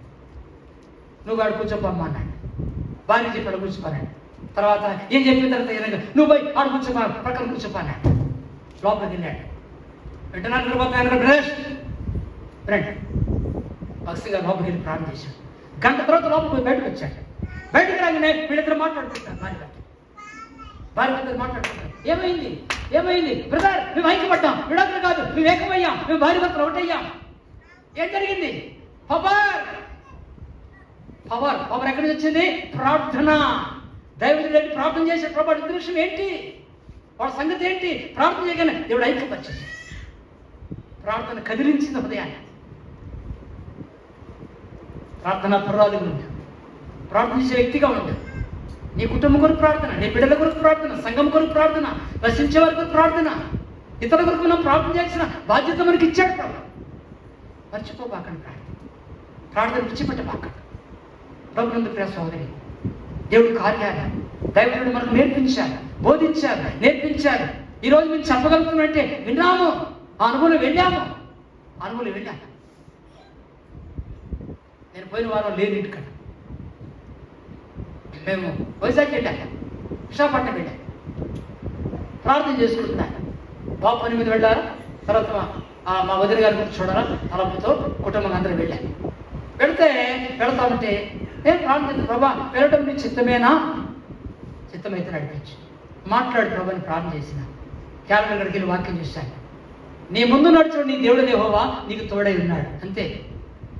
నువ్వు వాడు కూర్చోపమ్మా అన్నాడు. భార్య చెప్పాడు కూర్చోపన్నాడు. తర్వాత ఏం చెప్పిన తర్వాత ఈయన నువ్వు పోయి ఆడు కూర్చోపా, ప్రక్కన కూర్చోపన్నాడు. లోపలికి వెళ్ళాడు. వెంటనే రండి. భక్తి గారు లోపలికి వెళ్ళి ప్రార్థన చేశాడు. గంట తర్వాత లోపలికి పోయి బయటకు వచ్చాడు. బయటకు రాగానే వీళ్ళిద్దరు మాట్లాడుకుంటారు. భార్య మాట్లాడుకుంటారు. ఏమైంది బ్రదర్, మేము ఐక్యపడ్డాం, విడాకులు కాదు, మేము ఏకమయ్యాం, మేము భార్య భర్తలు ఒకటయ్యాం. ఏం జరిగింది? పవర్ ఎక్కడి నుంచి వచ్చింది? ప్రార్థన. దైవజనుడు ప్రార్థన చేసే ప్రభు దృశ్యం ఏంటి, వాళ్ళ సంగతి ఏంటి? ప్రార్థన చేయగానే దేవుడు ఐక్యపరిచింది. ప్రార్థన కదిలించింది హృదయాన్ని. ప్రార్థన పర్వాలుగా ఉండు, ప్రార్థించే వ్యక్తిగా ఉండు. నీ కుటుంబం కొరకు ప్రార్థన, నీ బిడ్డల కొరకు ప్రార్థన, సంఘం కొరకు ప్రార్థన, రచించే వారి కొరకు ప్రార్థన, ఇతరుల కొరకు మనం ప్రార్థన చేసిన బాధ్యత మనకి ఇచ్చాడు ప్రభు. మర్చిపోబాకండి ప్రార్థన విడిచిపెట్టబాకండి. ప్రభునందు ప్రియ సోదరి, దేవుడు కార్యాలు దైవజనుడు మనకు నేర్పించారు, బోధించారు, నేర్పించారు. ఈరోజు మేము చెప్పగలుగుతున్నట్టే విన్నాము, ఆ అనుభవం వెళ్ళాము. నేను పోయిన వారం లేని ఇంటికడ మేము వైజాగ్ వెళ్ళాము, విశాఖపట్నం వెళ్ళాము, ప్రార్థన చేసుకుంటున్నాను. బాబు పని మీద వెళ్ళారా, తర్వాత మా వదిన గారి గురించి చూడాలా, తలపుతో కుటుంబం అందరూ వెళ్ళాను. వెళతా ఉంటే నేను ప్రార్థన, ప్రభా వెళ్ళడం నీ చిత్తమేనా? చిత్తమైతే నడిపించు, మాట్లాడు ప్రభు అని ప్రార్థన చేసిన. క్యాలెండర్ గడికి వెళ్ళి వాక్యం చూశాను, నీ ముందు నడుచు నీ దేవుడు యెహోవా నీకు తోడై ఉన్నాడు. అంతే.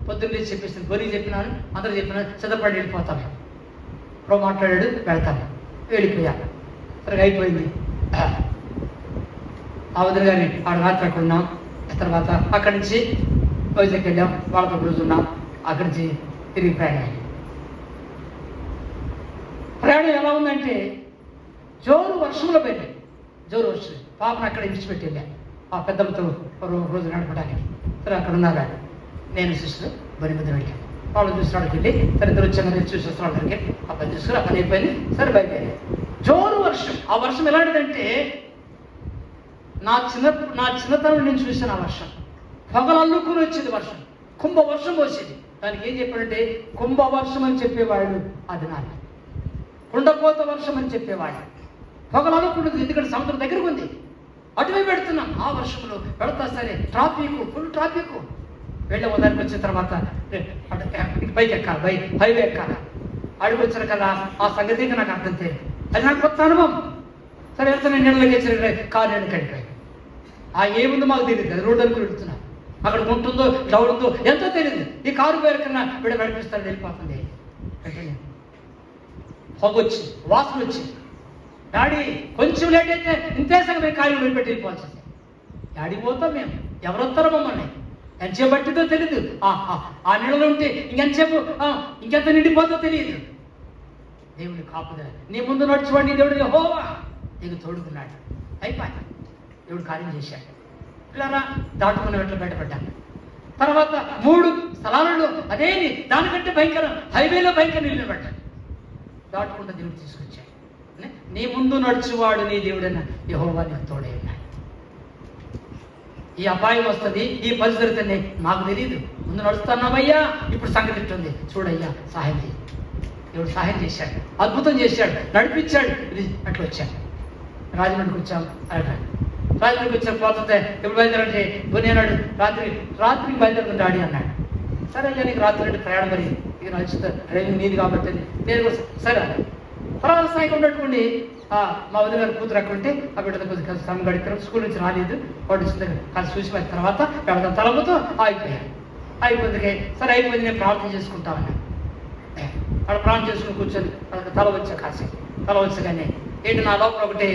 పొద్దున్న చెప్పేస్తాను, గోరీ చెప్పినాను, అందరూ చెప్పినాను, సిద్ధపడి వెళ్ళిపోతాను. ప్రభు మాట్లాడాడు, వెళ్తాను. వెళ్ళిపోయాను. సరిగా అయిపోయింది. ఆ వదిన గారిని ఆడ రాత్రి అక్కడ ఉన్నాం. తర్వాత అక్కడి నుంచి వైజాగ్ వెళ్ళాం, వాళ్ళతో కూర్చున్నాం. అక్కడి నుంచి తిరిగి ప్రయాణం ఎలా ఉందంటే జోరు వర్షంలో పోయింది. జోరు వర్షం పాపను అక్కడ విడిచిపెట్టి వెళ్ళాను ఆ పెద్దలతో రోజు నడపడానికి. సరే అక్కడ ఉన్నారా, నేను సిస్టర్ బని మీద వెళ్ళాను. వాళ్ళు చూసినాడికి వెళ్ళి సరే ఇద్దరు వచ్చాను, చూసి వస్తున్నాడికి ఆ పని చూసుకుని ఆ పని అయిపోయింది. సరే బయలుదేరి జోరు వర్షం. ఆ వర్షం ఎలాంటిదంటే నా చిన్నతనం నేను చూసాను. ఆ వర్షం పొగలల్లుకుని వచ్చేది, వర్షం కుంభ వర్షం వచ్చేది. దానికి ఏం చెప్పాడంటే కుంభ వర్షం అని చెప్పేవాళ్ళు, అది నాకు కుండపోత వర్షం అని చెప్పేవాళ్ళు. పొగలల్లుకుంటుంది, ఎందుకంటే సముద్రం దగ్గరకు ఉంది. అటువైపు పెడుతున్నాం. ఆ వర్షంలో పెడతా సరే ట్రాఫిక్, ఫుల్ ట్రాఫిక్. వెళ్ళే దానికి వచ్చిన తర్వాత బైక్ ఎక్కాలి, హైవే ఎక్కాలి. అడుగు వచ్చిన కదా ఆ సంగతి నాకు అర్థం తెలియదు. అది నాకు కొత్త అనుభవం. సరే వెళ్తున్నా, నీళ్ళకి వచ్చిన కారు నేను కడిపోయి ఏముందో మాకు తెలియదు. అది రోడ్డు అనుకుని వెళ్తున్నా, అక్కడ ఉంటుందో డౌన్ ఉందో ఎంతో తెలియదు. ఈ కారు పేరు కన్నా వీడ నడిపిస్తాను, వెళ్ళిపోతుంది. పొగొచ్చి వాసన వచ్చి డాడీ కొంచెం లేట్ అయితే ఇంతే సగం మేము కార్యం వదిలిపెట్టి వెళ్ళిపోవాల్సి వస్తుంది. డాడీకి పోతాం మేము, ఎవరు వస్తారో మమ్మల్ని ఎంతసేపు బట్టిదో తెలియదు. ఆ నీళ్ళలో ఉంటే ఇంకెంత నిండిపోతో తెలియదు. దేవుని కాపుదల, నీ ముందు నడుచువాడు నీ దేవుడు యెహోవా నీకు తోడుకున్నాడు. అయిపోయి దేవుడు కార్యం చేశాడు. పిల్లరా దాటుకున్న వెంటనే బయటపడ్డాను. తర్వాత 3 స్థలాలలో అదే దానికంటే భయంకరం, హైవేలో భయంకర నీళ్ళు పడ్డాను. దాటుకుంటూ దేవుడు తీసుకొచ్చాడు. నీ ముందు నడుచువాడు నీ దేవుడైన యెహోవా నీకు తోడై ఉన్నాడు. ఈ అపాయం వస్తుంది, ఈ పరిస్థితి నాకు తెలియదు. ముందు నడుస్తున్నావయ్యా, ఇప్పుడు సంగతి ఇట్టుంది చూడయ్యా, సహాయం చేయి. దేవుడు సహాయం చేశాడు, అద్భుతం చేశాడు, నడిపించాడు. ఇది అట్లా వచ్చాను. రాజమండ్రికి వచ్చాం. రాజమండ్రికి వచ్చాం. పోతే ఎప్పుడు బయలుదేరంటే నేనాడు రాత్రికి బయలుదేరుతుంది డాడీ అన్నాడు. సరే అయ్యా నీకు రాత్రి ప్రయాణం మరి ఇక నడుచుతా, డ్రైవింగ్ నీది కాబట్టి నేను సరే తర్వాత స్థాయికి ఉన్నట్టుకోండి. మా వదిన గారి కూతురు అక్కడ ఉంటే ఆ బిడ్డతో కొద్దిగా సమయం గడిపారు. స్కూల్ నుంచి రాలేదు, వాడు కలిసి చూసి వచ్చిన తర్వాత వెళదాం తలపుతో అయిపోయింది. సరే అయిపోయింది, నేను ప్రార్థన చేసుకుంటా ఉన్నాను. అక్కడ ప్రార్థన చేసుకుని కూర్చొని తల వచ్చా, కాసి తల వచ్చగానే ఏంటి నా లోపల ఒకటి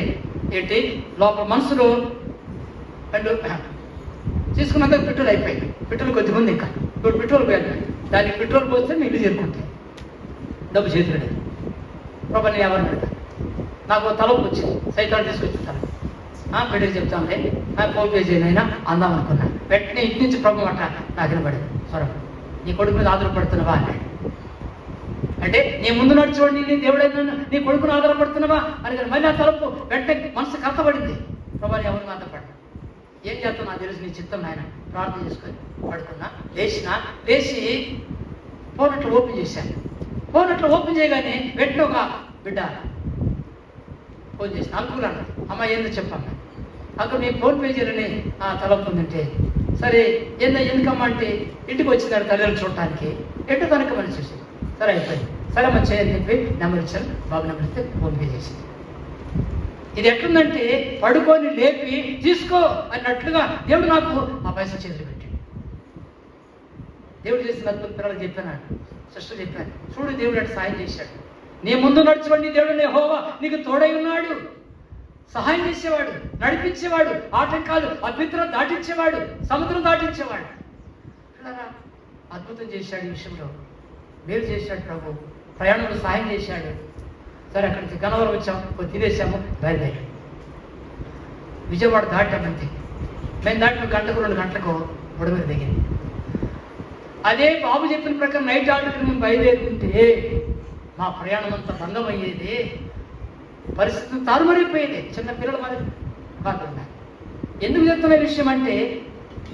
ఏంటి లోపల మనసులో రెండు తీసుకున్నందుకు పెట్రోల్ అయిపోయింది. పెట్రోల్ కొద్దిగా ఉంది, ఇంకా ఇప్పుడు పెట్రోల్ పోయాలి. దానికి పెట్రోల్ పోస్తే మీ ఇల్లు చేరుకుంటాయి. డబ్బు చేతులు ప్రభు నేను ఎవరిని పెడతా, నాకు తలపు వచ్చింది. సైతాన్ని తీసుకొచ్చుతాను. బిడ్డకి చెప్తానులే, ఫోన్ పే చేయనైనా అందాం అనుకున్నాను. వెంటనే ఇంటి నుంచి ప్రభు అంట నాకు వినబడింది స్వరం, నీ కొడుకు మీద ఆధారపడుతున్నావా అన్నాడు. అంటే నీ ముందు నడుచుకోండి నీ దేవుడైనా నీ కొడుకును ఆధారపడుతున్నావా అని. మళ్ళీ నా తలపు వెంటనే మనసు కష్టపడింది. ప్రభు ఎవరిని ఆధారపడ్డా, ఏం చేస్తావు నాకు తెలుసు, నీ చిత్తం నాయన. ప్రార్థన చేసుకొని పడుకున్నా, లేచి ఫోన్ అట్లా ఓపెన్ చేశాను. ఫోన్ అట్లా ఓపెన్ చేయగానే వెంటనే ఒక బిడ్డ ఫోన్ చేసిన. అంకుల్ అన్న, అమ్మ ఏందో చెప్పమ్మా. అంకుల్ నీ ఫోన్ పే చేయాలని తలపు ఉందంటే, సరే ఎందుకమ్మా అంటే ఇంటికి వచ్చిందాడు తల్లిదండ్రులు చూడటానికి. ఎటు తనక మని చూసింది. సరే అయిపోయింది, సరే అమ్మ చేయని చెప్పి నెంబర్ ఇచ్చాను. బాబు నెంబర్ ఇస్తే ఫోన్ పే చేసింది. ఇది ఎట్లుందంటే పడుకొని లేపి తీసుకో అన్నట్లుగా దేవుడు నాకు ఆ పైసలు చేతులు పెట్టాడు. దేవుడు చేసిన అద్భుత పిల్లలు చెప్పాను, సిస్టర్ చెప్పాను, చూడు దేవుడు అటు సాయం చేశాడు. నీ ముందు నడుచుకోండి దేవుడు యెహోవా నీకు తోడై ఉన్నాడు. సహాయం చేసేవాడు, నడిపించేవాడు, ఆటంకాలు అభ్యంతరం దాటించేవాడు, సముద్రం దాటించేవాడు. అద్భుతం చేశాడు. ఈ విషయంలో మేలు చేశాడు ప్రభు. ప్రయాణంలో సహాయం చేశాడు. సరే అక్కడి నుంచి గన్నవరం వచ్చాము, తినేసాము, బయలుదేరి విజయవాడ దాటామంతే. మేము దాటిన 1 గంటకు 2 గంటలకు బుడమేరు దిగింది. అదే బాబు చెప్పిన ప్రకారం నైట్ ఆర్డర్కి మేము బయలుదేరుకుంటే మా ప్రయాణం అంతా భంగం అయ్యేది, పరిస్థితి తారుమారైపోయేది. చిన్న పిల్లల మరి కాదు. ఎందుకు చెప్తున్న విషయం అంటే,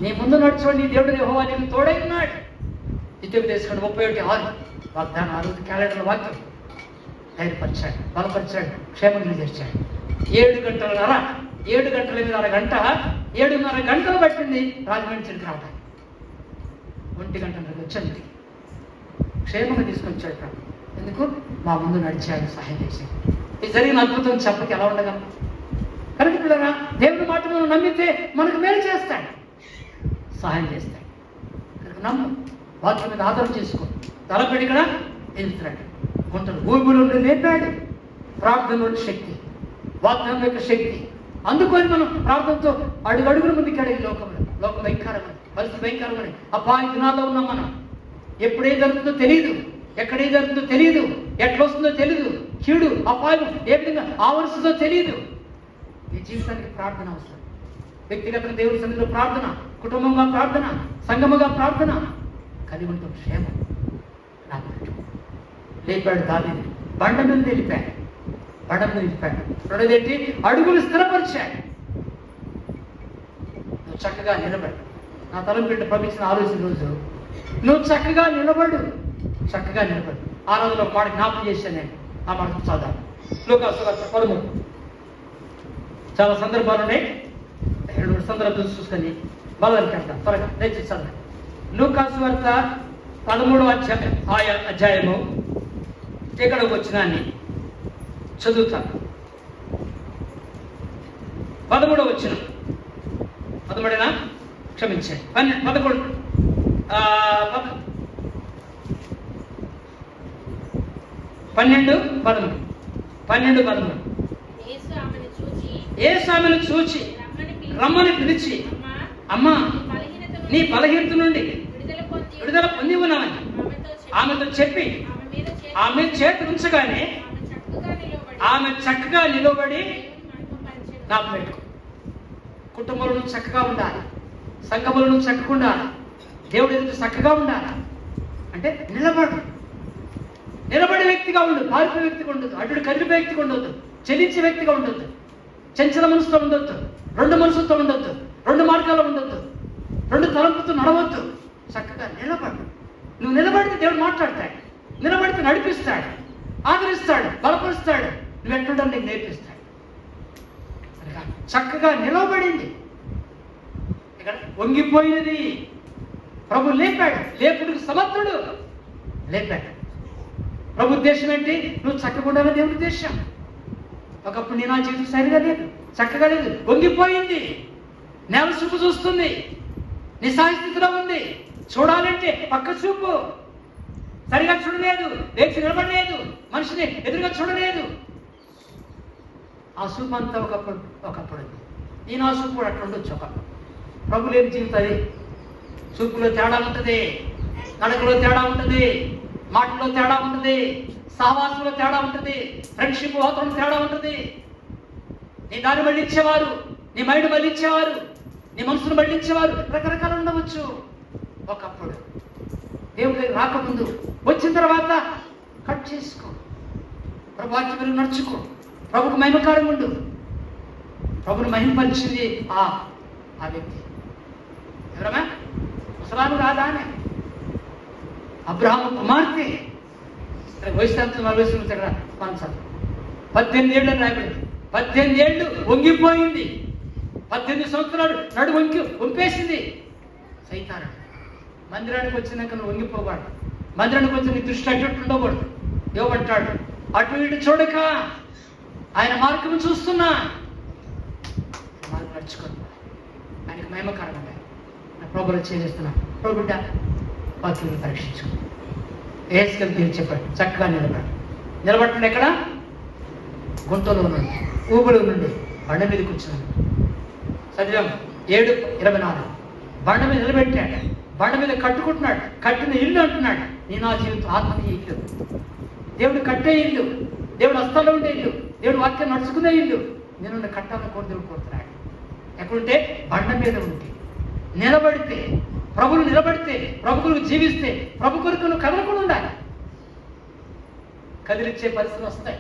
నీ ముందు నడుచుకోండి, నీ దేవుడు యెహోవా నీకు తోడై ఉన్నాడు. ద్వితీయోపదేశకాండం 31:6 వాగ్దానం, 6 క్యాలెండర్ల వాక్యం. ధైర్యపరిచాడు, బలపరిచాడు, క్షేమంగా చేర్చాడు. 7 గంటలన్నర, 7 గంటల మీద అరగంట, 7:30 గంటలు పట్టింది రాజమండ్రి చెడికి రావడానికి. 1 గంటలకు వచ్చి క్షేమంగా తీసుకొచ్చాడు ప్రభు. ఎందుకు? మా ముందు నడిచాడు, సహాయం చేశాడు. ఇది జరిగిన అద్భుతం చెప్పకి ఎలా ఉండగలం? కనుక పిల్లరా, దేవుని మాట మనం నమ్మితే మనకు మేలు చేస్తాడు, సహాయం చేస్తాడు. కనుక నమ్ము, వాక్యం మీద ఆధారం చేసుకో. తలపెడి కూడా ఎదుగుతున్నాడు. గుంటలు ఊపిలో లేపాడు. ప్రార్థనలో శక్తి, వాగ్దానం యొక్క శక్తి అందుకొని మనం ప్రార్థనతో అడుగడుగుల ముందుకాడు. ఈ లోకం భయంకరమని, పరిస్థితి భయంకరమని అపాయ దినాల్లో ఉన్నాం మనం. ఎప్పుడే జరుగుతుందో తెలియదు, ఎక్కడే జరుగుతుందో తెలియదు, ఎట్లా వస్తుందో తెలియదు, కీడు అపాయం ఏ విధంగా ఆవరిస్తుందో తెలియదు. ఈ జీవితానికి ప్రార్థన అవసరం. వ్యక్తిగతంగా దేవుడి సన్నిధిలో ప్రార్థన, కుటుంబంగా ప్రార్థన, సంఘముగా ప్రార్థన కలిగి ఉంటాం. క్షేమం లేపాడు. దావీదు బండ మీద నిలిపాడు, బండ మీద నిలిపాడు. రెండోదేంటి? అడుగులు స్థిరపరిచాడు. నువ్వు చక్కగా నిలబడు. నా తలంపెట్టి పంపించిన ఆలోచన రోజు నువ్వు చక్కగా నిలబడు, చక్కగా నిలబడు. ఆ రోజులో ఒక మాట జ్ఞాపకం చేశాను నేను. ఆ మాట చదవాలి. లూకాసు వార్త 13. చాలా సందర్భాలు ఉన్నాయి, 2 సందర్భాలు చూసుకొని బలానికి వెళ్తాం. త్వరగా దయచేసి చదవండి. లూకాసు వార్త 13వ అధ్యాయము ఇక్కడికి వచ్చినాన్ని చదువుతాను. 13వ వచనం. 13 క్షమించండి, 11 12 13. యేసు ఆమెను చూచి రమ్మని పిలిచి, అమ్మా నీ బలహీనత నుండి విడుదల పొంది ఉన్నామని ఆమెతో చెప్పి ఆమె చేతి ఉంచగానే ఆమె చక్కగా నిలబడి నా పెట్టుకో. కుటుంబంలో నువ్వు చక్కగా ఉండాలి, సంఘములో నువ్వు చక్కగా ఉండాలి, దేవుడి ఎదుట చక్కగా ఉండాలి అంటే నిలబడే వ్యక్తిగా ఉండదు, పారిపోయే వ్యక్తిగా ఉండదు, అటు కదిలిపోయే వ్యక్తిగా ఉండొద్దు, చెల్లించే వ్యక్తిగా ఉండొద్దు, చంచల మనసుతో ఉండొద్దు, 2 మనసులతో ఉండొద్దు, 2 మార్గాల్లో ఉండొద్దు, 2 తలంపుతో నడవద్దు. చక్కగా నిలబడు. నువ్వు నిలబడితే దేవుడు మాట్లాడతాడు, నిలబడితే నడిపిస్తాడు, ఆదరిస్తాడు, బలపరుస్తాడు, నువ్వు ఎట్లుంటావు నీకు నేర్పిస్తాడు. చక్కగా నిలబడింది. ఇక్కడ వంగిపోయినది. ప్రభు లేపాడు, లేపుడికి సమర్థుడు, లేపాడు. ప్రభు ఉద్దేశం ఏంటి? నువ్వు చక్కగా ఉండాలని దేవుడి ఉద్దేశం. ఒకప్పుడు నీ నా జీవితం సరిగా లేదు, చక్కగా లేదు, వంగిపోయింది, నేల చూపు చూస్తుంది, నిస్సహాయ స్థితిలో ఉంది, చూడాలంటే పక్క చూపు, సరిగా చూడలేదు, లేచి నిలబడలేదు, మనిషిని ఎదురుగా చూడలేదు. ఆ చూపు అంతా ఒకప్పుడు ఈ నా చూపు కూడా అట్లా ఉండొచ్చు. ఒకప్పుడు ప్రభు లేని జీవితం అది. చూపులో తేడా ఉంటుంది, నడకలో తేడా ఉంటుంది, మాటలో తేడా ఉంటుంది, సహవాసంలో తేడా ఉంటుంది, ఫ్రెండ్షిప్ వాతావరణం తేడా ఉంటుంది. నీ దాన్ని మళ్ళించేవారు, నీ మైండ్ మళ్ళించేవారు, నీ మనసును మళ్ళించేవారు రకరకాలు ఉండవచ్చు. ఒకప్పుడు దేవుడి రాకముందు, వచ్చిన తర్వాత కట్ చేసుకో, ప్రభు వాక్యం నడుచుకో, ప్రభుకు మహిమకారం ఉండు. ప్రభుని మహిమపరిచింది ఆ వ్యక్తి ఎవరమ్మా? ముసలాము కాదా అని అబ్రహాము కుమార్తె. వయసు ఇక్కడ పంచాలి. 18 ఏళ్ళు రాయబడింది. 18 ఏళ్ళు వంగిపోయింది. 18 సంవత్సరాలు నడు వంపేసింది. సైతాను మందిరానికి వచ్చినాక నువ్వు వంగిపోకూడదు. మందిరానికి వచ్చి నీ దృష్టి అటు ఉండకూడదు. ఏమంటాడు? అటు ఇటు చూడక ఆయన మార్గం చూస్తున్నా, మార్గం నడుచుకోండి, ఆయనకు మహిమకారం ఉంటాయి. నా ప్రభులు చేస్తున్నా. ప్రభు బిడ్డ వాక్యం పరీక్షించు. ఏసుకెళ్ళి తీర్చి చెప్పాడు, చక్కగా నిలబట్టండి. ఎక్కడ? గుంటలో నుండి, ఊబులో నుండి బండ మీద కూర్చున్నాడు. చదివాం 7:24. బండ మీద నిలబెట్టాడు, బండ మీద కట్టుకుంటున్నాడు. కట్టిన ఇల్లు అంటున్నాడు, నీ నా జీవితం ఆత్మీయ ఇల్లు, దేవుడు కట్టే ఇల్లు, దేవుడు హస్తాల్లో ఉండే ఇల్లు, దేవుడు వాక్యం నడుచుకునే ఇల్లు నేను కట్టాలని దేవుడు కోరుతున్నాడు. ఎక్కడుంటే? బండ మీద ఉంటే, నిలబడితే, ప్రభువులు నిలబడితే, ప్రభు కొరకు జీవిస్తే, ప్రభు కొరకు నువ్వు కదలకుండా ఉండాలి. కదిలించే పరిస్థితులు వస్తాయి,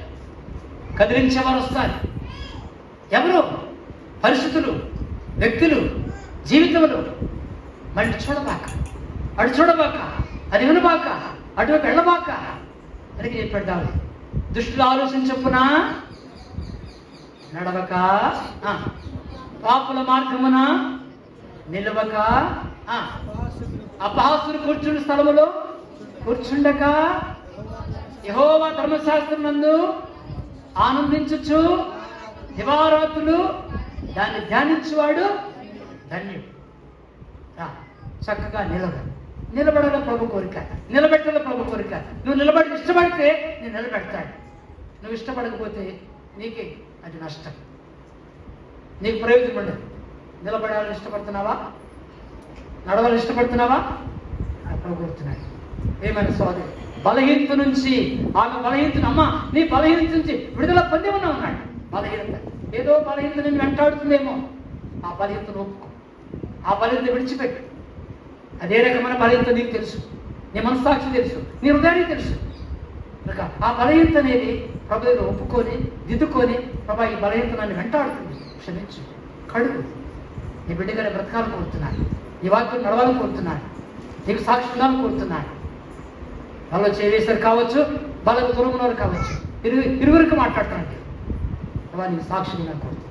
కదిలించేవారు వస్తారు. ఎవరు? పరిస్థితులు, వ్యక్తులు, జీవితములు. మళ్ళీ చూడబాక, అటు చూడబాక, అది వినబాక, అటువైపు వెళ్ళబాక అని చెప్పాడు దావీదు. దుష్టుల ఆలోచన చొప్పున నడవక, పాపుల మార్గమున నిలవక, అపహాసులు కూర్చున్న స్థలములో కూర్చుండక, యెహోవా ధర్మశాస్త్రం నందు ఆనందించుచు దివారాత్రులు దాన్ని ధ్యానించువాడు ధన్యుడు. చక్కగా నిలబడాల ప్రభు కోరిక, నిలబెట్టాల ప్రభు కోరిక. నువ్వు నిలబడి ఇష్టపడితే నేను నిలబెడతాడు. నువ్వు ఇష్టపడకపోతే నీకే అది నష్టం, నీకు ప్రయోజనం ఉండదు. నిలబడాలని ఇష్టపడుతున్నావా? నడవాలని ఇష్టపడుతున్నావా? ప్రభు కోరుతున్నాడు. ఏమైనా సోదరి బలహీనత నుంచి, ఆమె బలహీనతను, అమ్మ నీ బలహీనత నుంచి విడుదల పొంది ఉన్నాడు. బలహీనత ఏదో బలహీనత నేను వెంటాడుతుందేమో, ఆ బలహీనతను ఒప్పుకో, ఆ బలహీనత విడిచిపెట్టు. అదే రకమైన బలహీనత నీకు తెలుసు, నీ మనస్సాక్షి తెలుసు, నీ హృదయానికి తెలుసు. కనుక ఆ బలహీనత అనేది ప్రభు దగ్గర ఒప్పుకొని దిద్దుకొని, ప్రభా ఈ బలహీనత నన్ను వెంటాడుతుంది, క్షమించు, కడుగు. నీ బిడ్డగానే బ్రతకాలని కోరుతున్నాను, ఈ వాక్యం నడవాలని కోరుతున్నాను, నీకు సాక్షి ఉండాలని కోరుతున్నాను. వాళ్ళు చేసేసారు కావచ్చు, వాళ్ళకు దూరం ఉన్నవారు కావచ్చు, ఇరువురికి మాట్లాడుతున్నాను. ప్రభా నీకు సాక్షి నాకు కోరుతున్నాను.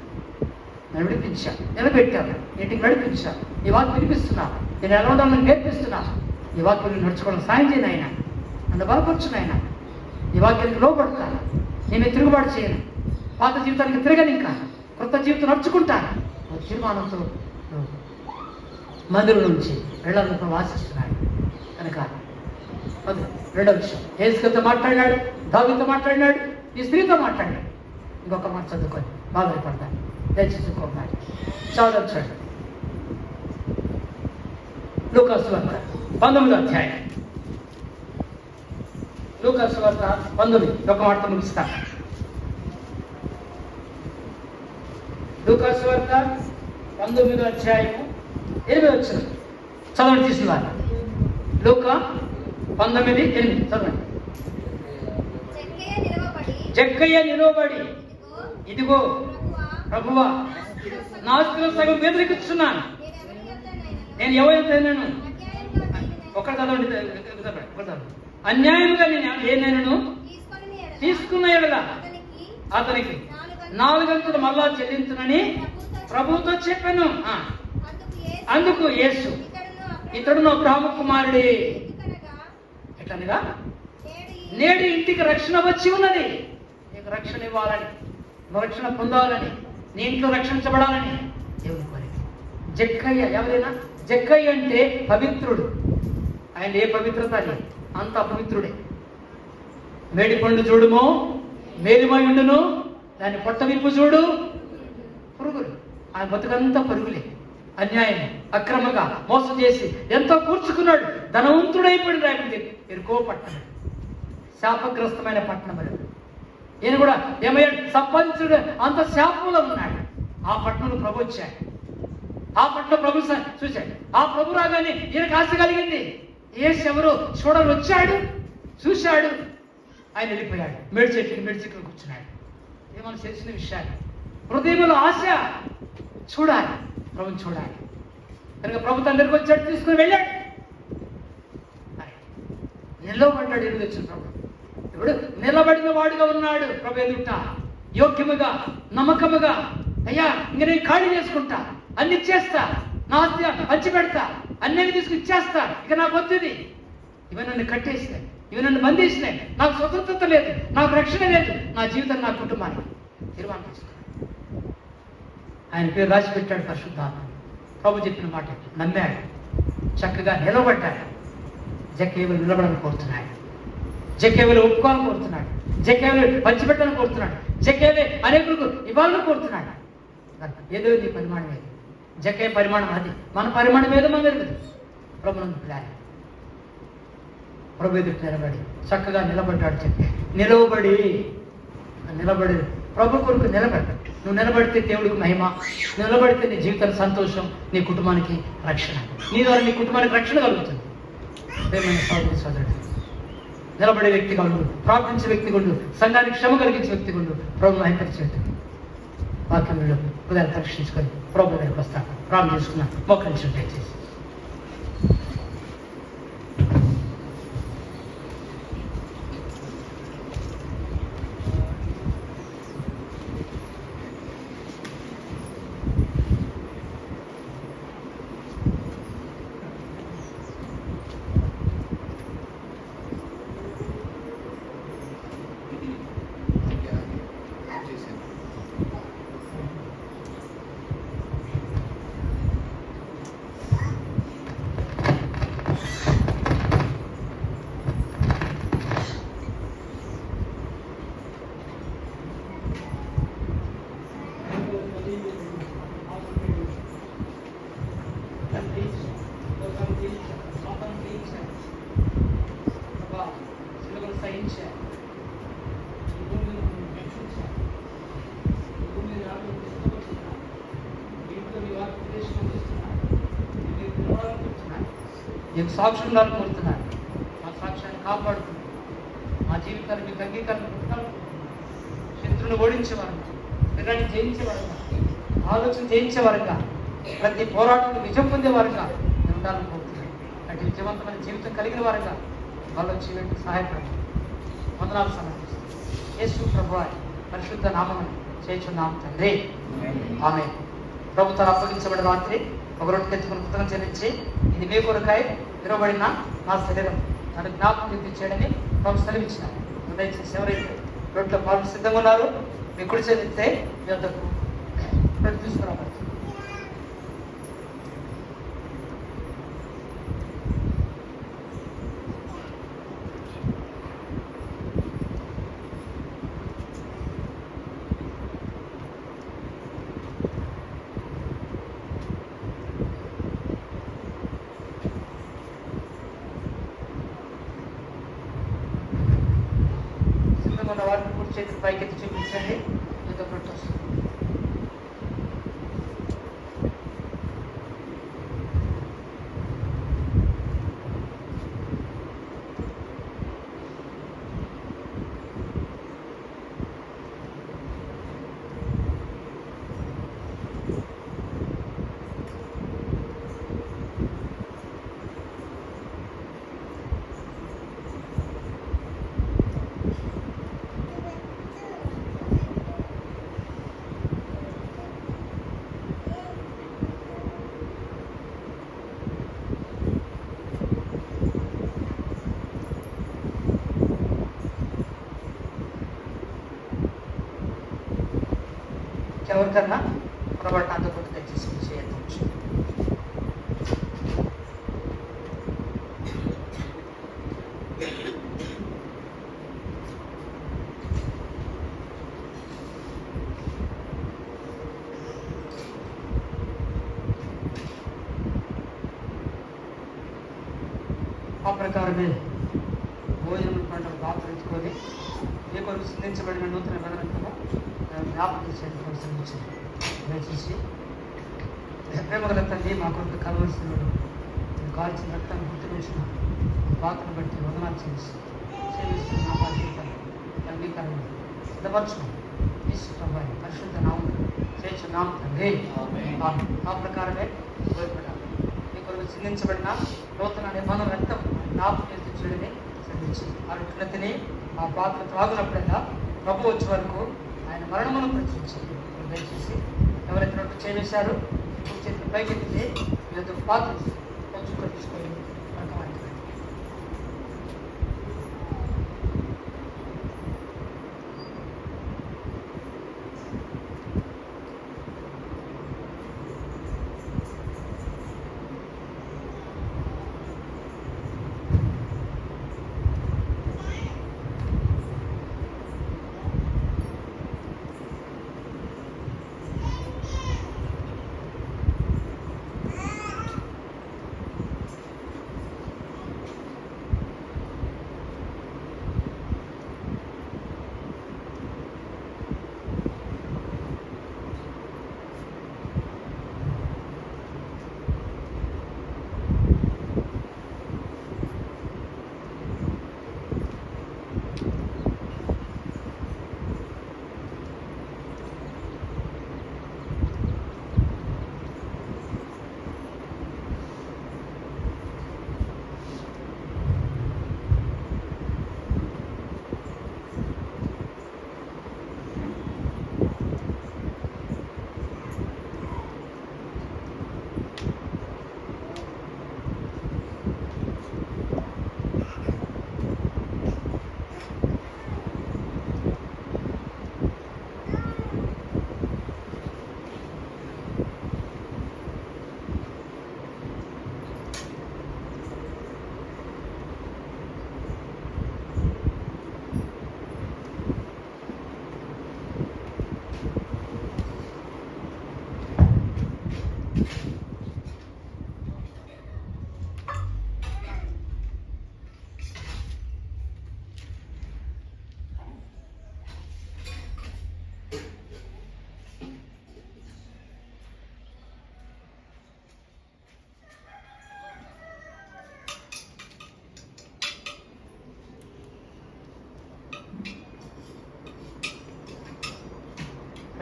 నేను విడిపించా, నిలబెట్టాను, ఇంటికి నడిపించా, ఈ వాక్యం వినిపిస్తున్నాను, నేను ఎలా ఉండాలని నేర్పిస్తున్నాను. ఈ వాక్యం నడుచుకోవడం సాయం చేయను ఆయన, నన్ను బలపరచును ఆయన. ఈ వాక్యానికి లోపడతాను, నేను తిరుగుబాటు చేయను, పాత జీవితానికి తిరగను, ఇంకా కొత్త జీవితం నడుచుకుంటాను. తీర్మానంతో మందిరం నుంచి వెళ్ళాలని ఆశిస్తున్నాడు. కనుక అది రెండో విషయం. యేసుతో మాట్లాడినాడు, దావీదుతో మాట్లాడినాడు, ఈ స్త్రీతో మాట్లాడినాడు. ఇంకొక మాట చదువుకొని బాగా పడతాను, దయచేసి ఇంకొకటి చదవండి. లూకాసు వార్త 19వ అధ్యాయం. లూకాసు వార్త 19 ఒక మాటతో ముగిస్తాను. లూకాసు వార్త 19వ అధ్యాయము 8వ వచనం చదవండి. తీసిన వారు లూకా 19:8 చదవండి. జక్కయ్య నిలవబడి, ఇదిగో ప్రభువా, నా ఆస్తిలో సగం వ్యతిరేకిస్తున్నాను. నేను ఎవరైనా ఒక చదవండి, అన్యాయంగా నేను ఏనైనాను తీసుకున్న ఎడల అతనికి 4 అంతులు మళ్ళా చెల్లించునని ప్రభువుతో చెప్పాను. అందుకు యేసు, ఇతడు నా అబ్రాహాము కుమారుడే. ఎట్లనగా నేడు ఇంటికి రక్షణ వచ్చి ఉన్నది. నీకు రక్షణ ఇవ్వాలని, నువ్వు రక్షణ పొందాలని, నీ ఇంట్లో రక్షించబడాలని దేవుని కోరిక. జక్కయ్య ఎవరైనా, జక్కయ్య అంటే పవిత్రుడు. ఆయన ఏ పవిత్రత లేదు, అంత పవిత్రుడే. మేడి పండు చూడుమో మేలిమై ఉండును, దాన్ని పొట్ట విప్పు చూడు పురుగులు. ఆయన బతుకంతా పరుగులే. అన్యాయం, అక్రమంగా మోసం చేసి ఎంతో కూర్చుకున్నాడు. ధనవంతుడైపోయాడు. రాయబడింది ఎరుకో పట్టణం, శాపగ్రస్తమైన పట్టణం. ఈయన కూడా ఏమయ్యాడు? సంపాదించుడు అంత శాపంలో ఉన్నాడు. ఆ పట్టణంలో ప్రభు వచ్చాడు, ఆ పట్టణం ప్రభు చూశాడు. ఆ ప్రభు రాగానే ఈయనకు ఆశ కలిగింది. యేసు ఎవరో చూడాలని వచ్చాడు, చూశాడు, ఆయన వెళ్ళిపోయాడు. మేడి చెట్లు కూర్చున్నాడు. ఏమన్నా చేసిన విషయాలు, హృదయంలో ఆశ, చూడాలి, ప్రభుని చూడాలి. కనుక ప్రభు తన దగ్గరికి వచ్చాడు, తీసుకుని వెళ్ళాడు. నిలవబడ్డాడు. ఎదురు వచ్చిన ప్రభు ఇప్పుడు నిలబడిన వాడుగా ఉన్నాడు. ప్రభు ఎదుట యోగ్యముగా, నమ్మకముగా, అయ్యా ఇంక నేను ఖాళీ చేసుకుంటా, అన్ని ఇచ్చేస్తా, నా ఆస్తి పంచి పెడతా, అన్నీ తీసుకుని ఇచ్చేస్తా, ఇక నాకు వద్దుది. ఇవి నన్ను కట్టేసినాయి, ఇవి నన్ను బంధించినాయి, నాకు స్వతంత్రత లేదు, నాకు రక్షణ లేదు, నా జీవితం, నా కుటుంబాన్ని తీర్మానం తీసుకున్నాడు. ఆయన పేరు రాసి పెట్టాడు పరిశుద్ధాత్మ. ప్రభు చెప్పిన మాట నమ్మాడు, చక్కగా నిలబడ్డాడు. జక్కేవులు నిలబడాలని కోరుతున్నాడు, జక్కేవులు ఒప్పుకోవాలని కోరుతున్నాడు, జక్కేవులు పంచిపెట్టాలని కోరుతున్నాడు, జక్కేవులే అనేకులకు ఇవ్వాలని కోరుతున్నాడు. ఏదో నీ పరిమాణం ఏది, జక్కే పరిమాణం అది, మన పరిమాణం ఏదో మన ఎరుగుదు. ప్రభు ప్రభు ఎదుటి నిలబడి చక్కగా నిలబడ్డాడు. జక్కే నిలబడి ప్రభు కొరకు నిలబడ్డాడు. నువ్వు నిలబడితే దేవుడికి మహిమ, నిలబడితే నీ జీవితానికి సంతోషం, నీ కుటుంబానికి రక్షణ. నీ ద్వారా నీ కుటుంబానికి రక్షణ కలుగుతుంది. ప్రియమైన సోదరి సోదరుడు, నిలబడే వ్యక్తిగా ఉండు, ప్రార్థించే వ్యక్తిగా ఉండు, సంఘానికి శ్రమ కలిగించే వ్యక్తిగా ఉండు. ప్రభువును మహిమపరిచేట్టు వాక్యంలో హృదయాన్ని పరీక్షించుకొని ప్రభు దగ్గరికి వస్తాను. ప్రార్థన చేసుకున్నా మోకరించడం దయచేసి. నీకు సాక్షి ఉండాలని కోరుతున్నాను. మా సాక్ష్యాన్ని కాపాడుతున్నాను. మా జీవితాన్ని మీకు అంగీకారం శత్రువుని ఓడించేవారుగా, పిల్లల్ని జయించేవారుగా, ఆలోచన జయించేవారుగా, ప్రతి పోరాటంలో విజయం పొందేవారుగా నేను ఉండాలని కోరుతున్నాను. అటు విజయవంతమైన జీవితం కలిగిన వారుగా వాళ్ళు వచ్చి సహాయపడండి. వందనాలు సమర్పిస్తాను. యేసు ప్రభువా పరిశుద్ధ నామమున చేయుచున్నాము తండ్రి, ఆమేన్. ప్రభుత్వం అప్పగించబడిన రాత్రి ఒక రొట్టె తెచ్చుకుని కృతజ్ఞత చెల్లించి, ఇది మీ కొరకాయ విరవబడిన నా శరీరం, నన్ను జ్ఞాపకం చేయడని ప్రభు సెలవిచ్చినారు. దయచేసి ఎవరైతే రొట్టెలో పాలు సిద్ధంగా ఉన్నారు, మీ కుడి చేస్తే మీ వద్దకు రొట్టె తీసుకురావచ్చు. వారిని కుడి చేతులు పైకెత్తి చూపించండి. ఏదో రొట్టె వస్తుంది. ఎవరికన్నా పొరపాటు అంత కొట్టు తెచ్చేసి చేయవచ్చు. ఆ ప్రకారమే భోజనం పండుగ పాత్ర ఎత్తుకొని ఏ కొరకు సిద్ధించబడిన నూతన బలవంతము జ్ఞాపకం చేసి దయచేసి ప్రేమగల తండ్రి, మా కొరకు కలవలసిన కాల్చిన రక్తాన్ని గుర్తుకొచ్చిన పాత్రను బట్టి వదనాలు చేసి సేవిస్తున్న నా జీవితాన్ని అంగీకారం సిద్ధపరచును. తీసుకుంటాం పరిశుద్ధ నామం చేస్తున్నాం తండ్రి. ఆ ప్రకారమే భయపడాలి. మీ కొరకు సిందించబడిన నూతన నిబంధన రక్తం జ్ఞాపకం చేయడని శ్రమించి ఆ రొట్టెని ఆ పాత్ర త్రాగునప్పుడల్లా ప్రభు వచ్చే వరకు ఆయన మరణమును ప్రచురించారు. దయచేసి ఎవరైతే రొట్టె చేశారో చేతులు పైకెత్తితే లేదా పాత్ర కొంచెం తీసుకొని రకమైన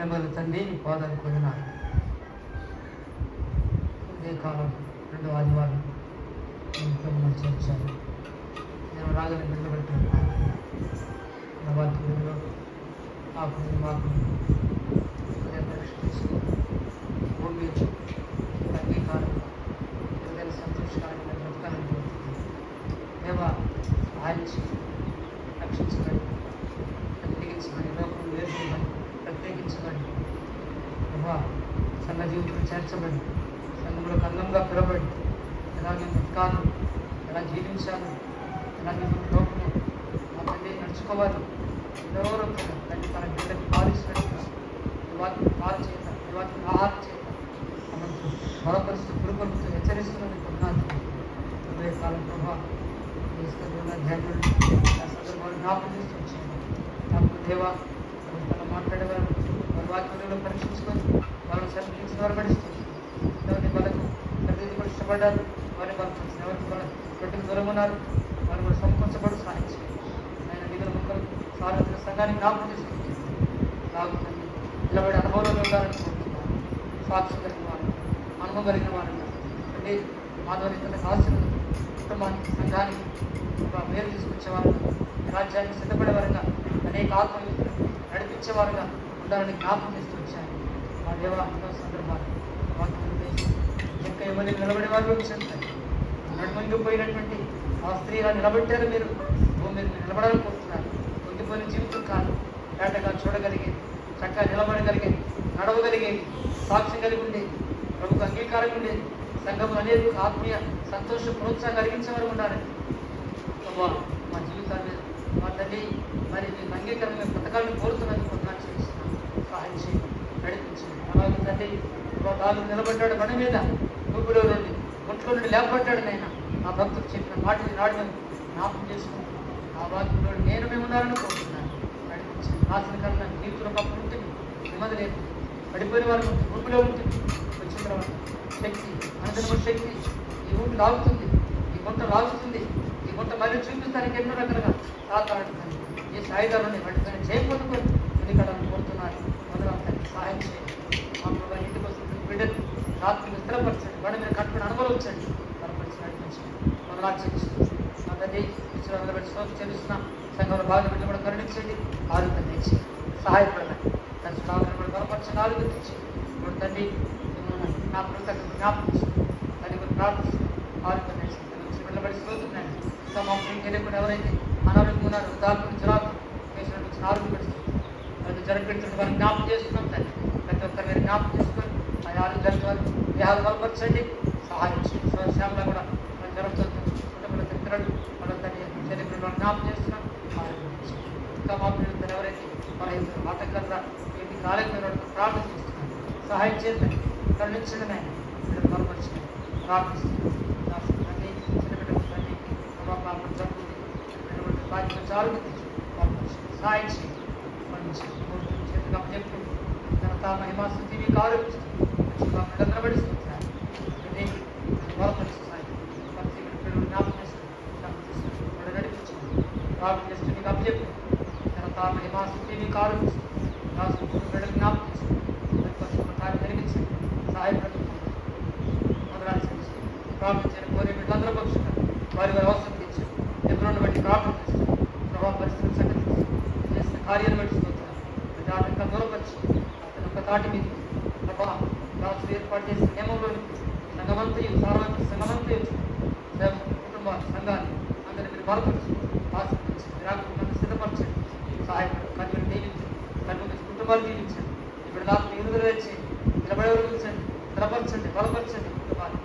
మిమ్మల్ని తండ్రి నీ పాదాలు కొదినారు. ఇదే కాలం 2వ ఆదివారం ఇంట్లో చేర్చాను. నేను రాగానే నిలబెట్టుకున్నాను. నా వాక్యంలో మాకు హృదయ పరీక్ష తీసుకుని భూమి అంగీకారం హృదయ సంతోషకరమైన బ్రతకాలని కోరుతున్నాను. దేవా ఆయించి రక్షించబడి ప్రత్యేకించబడి లోకం వేరుకోబడి ప్రత్యేకించబడి దేవా సంఘ జీవితంలో చేర్చబడి సంఘంలో అందంగా పిలబడి ఎలా నేను బ్రతకాలి, ఎలా జీవించాలి, ఎలా నేను లోపల మా తండ్రి నడుచుకోవాలి. ఎవరో తండ్రి తన బిడ్డకి పాలిస్తున్నట్టుగా వాటిని పాలు చేత వాటిని ఆహారం చేత మనకు బలపరుస్తూ గురుపరుస్తూ హెచ్చరిస్తున్నది కొన్నాను. ఇరవై కాలం ప్రభావం తీసుకున్న ధ్యానులు ఆ సందర్భాలు జ్ఞాపకం చేస్తూ వచ్చాను. నాకు దేవా తను మాట్లాడేవారు వారి వాక్యంలో పరీక్షించుకొని వాళ్ళని సరిపించిన వారు పడిస్తుంది. ఎవరిని వాళ్ళకు ప్రతిదీ కూడా ఇష్టపడ్డారు, వారిని బలపరిచిన ఎవరికి వాళ్ళ రొట్టెకు దూరం ఉన్నారు, వారు కూడా సంకోచపడి సాధించారు. ఆయన నిధుల ముక్కలు సార్వత్రిక సంఘాన్ని జ్ఞాపకం చేసుకుంటుంది. లాగుతుంది నిలబడి అనుభవంలో ఉండాలని కోరుతున్నాను. సాక్షి కలిగిన వారు, అనుభవం కలిగిన వారు అంటే మాధవరితలకు ఆశలు కుటుంబానికి సంఘానికి ఒక మేలు తీసుకొచ్చేవారుగా, రాజ్యానికి సిద్ధపడేవారుగా, అనేక ఆత్మీయులు నడిపించేవారుగా ఉండాలని జ్ఞాపకం చేస్తూ వచ్చాను. మా దేవ ఎన్నో సందర్భాలు వాక్యం వేసి ఇంకా ఎవరిని నిలబడే వారు వచ్చేస్తారు. నడుమంగిపోయినటువంటి ఆ స్త్రీలా నిలబెట్టారు. మీరు భూమి మీద నిలబడాలని కోరుతున్నారు. పొంగిపోయిన జీవితం కాదు, ఏటగా చూడగలిగేది, చక్కగా నిలబడగలిగేది, నడవగలిగేది, సాక్ష్యం కలిగి ఉండేది, ప్రభుత్వ అంగీకారం ఉండేది, సంఘంలో అనేది ఆత్మీయ సంతోషం ప్రోత్సాహం కలిగించేవారు ఉండాలని మా జీవితాన్ని మా తల్లి మరి మీకు అంగీకారంగా పథకాలను కోరుతున్నది కొన్నాను చేస్తున్నాను. సహాయం చేయండి, నడిపించండి. అలాగే తండ్రి వాళ్ళు నిలబడ్డాడు బండి మీద, ఊపిలో నుండి ఒంట్లో నుండి లేపబడ్డాడు. నాయన నా భక్తులు చెప్పిన మాటని నాడులను జ్ఞాపకం చేసుకుంటూ ఆ వాక్యంలో నేను మేము ఉండాలని కోరుతున్నాను. నడిపించండి. నాశనకరణ నీతులు పప్పు ఉంటుంది, నెమ్మది లేదు, పడిపోయిన వారు ఉంటుంది, ఊపిలో ఉంటుంది. వచ్చిన తర్వాత శక్తి అనుదినము శక్తి ఈ ఊపి లాగుతుంది, ఈ గుంట లాగుతుంది, ఈ గుంట మళ్ళీ చూపిస్తానికి ఎన్నో రకాలుగా తాతాడుతుంది. ఏ సాయుధాలను వాటితో చేయకూడదు ఎన్నికలను కోరుతున్నారు. మొదలవుతాయి సహాయం చేయండి. మా ప్రభావ ఇంటికి వస్తుంది బిడ్డలు రాత్రి స్థిరపరచండి, వాడి మీద కట్టుకుని అనుభవించండి, బలపరిచి నడిపించండి, మొదలాచరిస్తుంది. మా తల్లి ఇచ్చిన నిలబెట్టి సోకు చెల్లిస్తున్న సంఘంలో బాగా బిడ్డలు కూడా కరుణించండి, ఆరోగ్యం తెచ్చి సహాయపడతాయి. తన కావాలని కూడా బలపరచండి, ఆరోగ్యం తెచ్చి ఇప్పుడు తండ్రి నా కృతజ్ఞత జ్ఞాపకం అది కూడా ప్రార్థిస్తుంది. ఆరోగ్యం తెచ్చి నిలబడి శ్రోతున్నాను. ఇంకా మా తెలియకుండా ఎవరైతే అనారోగ్యం ఉన్నారు, దాని జ్వరాలు పేషెంట్ వచ్చిన ఆరోగ్యం పెడుతుంది, అది జరగబెడుతున్న వారిని జ్ఞాపకం చేస్తున్నాం. తండ్రి ప్రతి ఒక్కరు మీరు జ్ఞాపకం చేసుకొని ఆ ఆరోగ్యాలు వారి దేహాలు బలపరచండి, సహాయం చేయండి. శ్యామలో కూడా మన జరుగుతుంది కుటుంబంలో తిరుగుతాడు వాళ్ళ తండ్రి శరీరంలో జ్ఞాపకం చేస్తున్నాం. ఆరోగ్యం ఇంకా మా పిల్లలు ఎవరైతే మన ఆటంకంగా ఇంటికి రాలేకపోయిన ప్రార్థన చేస్తున్నాం. సహాయం చేయండి, కరుణించండి. నాయన బిడ్డలు బలపరచండి, ప్రార్థిస్తున్నాం. బాధ్యత ఆరోగ్యం సహాయం చేయండి. చేతిగా చెప్పు ఘనత మహిమా స్థితి మీకు ఆరోపిస్తుంది, నిలబడిస్తున్నారు. బలపరుస్తున్నాయి పిల్లలు జ్ఞాపకం చేస్తుంది, నడిపించండి. ప్రార్థన చేస్తూ మీకు అప్పచెప్పు ఘనత మహిమా స్థితి మీకు ఆరోపిస్తుంది, బిడ్డలు జ్ఞాపకం చేస్తుంది, కార్యం జరిగించండి, సహాయపడుతుంది. మొదలాచి ప్రార్థించండి. కోరే బిడ్డలందరూ పక్షున్నారు, వారి వారి అవసరం తీర్చండి. ఎదురుని బట్టి ప్రార్థన చేస్తారు, ప్రభావ పరిస్థితులు సంఘటిస్తారు, చేసిన కార్యాలు పట్టిస్తున్నారు. ఆటంగా దూరపరిచి అతను ఒక తాటి మీద ప్రభావ రాజు ఏర్పాటు చేసిన నియమంలోని సంఘమంతయు సార్వత్రిక సంఘమంతయు కుటుంబ సంఘాన్ని అందరినీ మీరు బలపరిచి ఆశీర్వదించండి, రాకుండా సిద్ధపరచండి, సహాయపడండి. కన్నులు దీవించండి, కన్ను కుటుంబాలు దీవించండి. ఇప్పుడు నాకు ఎదురు తెచ్చి నిలబడే ఉంచండి, స్థిరపరచండి, బలపరచండి కుటుంబాన్ని.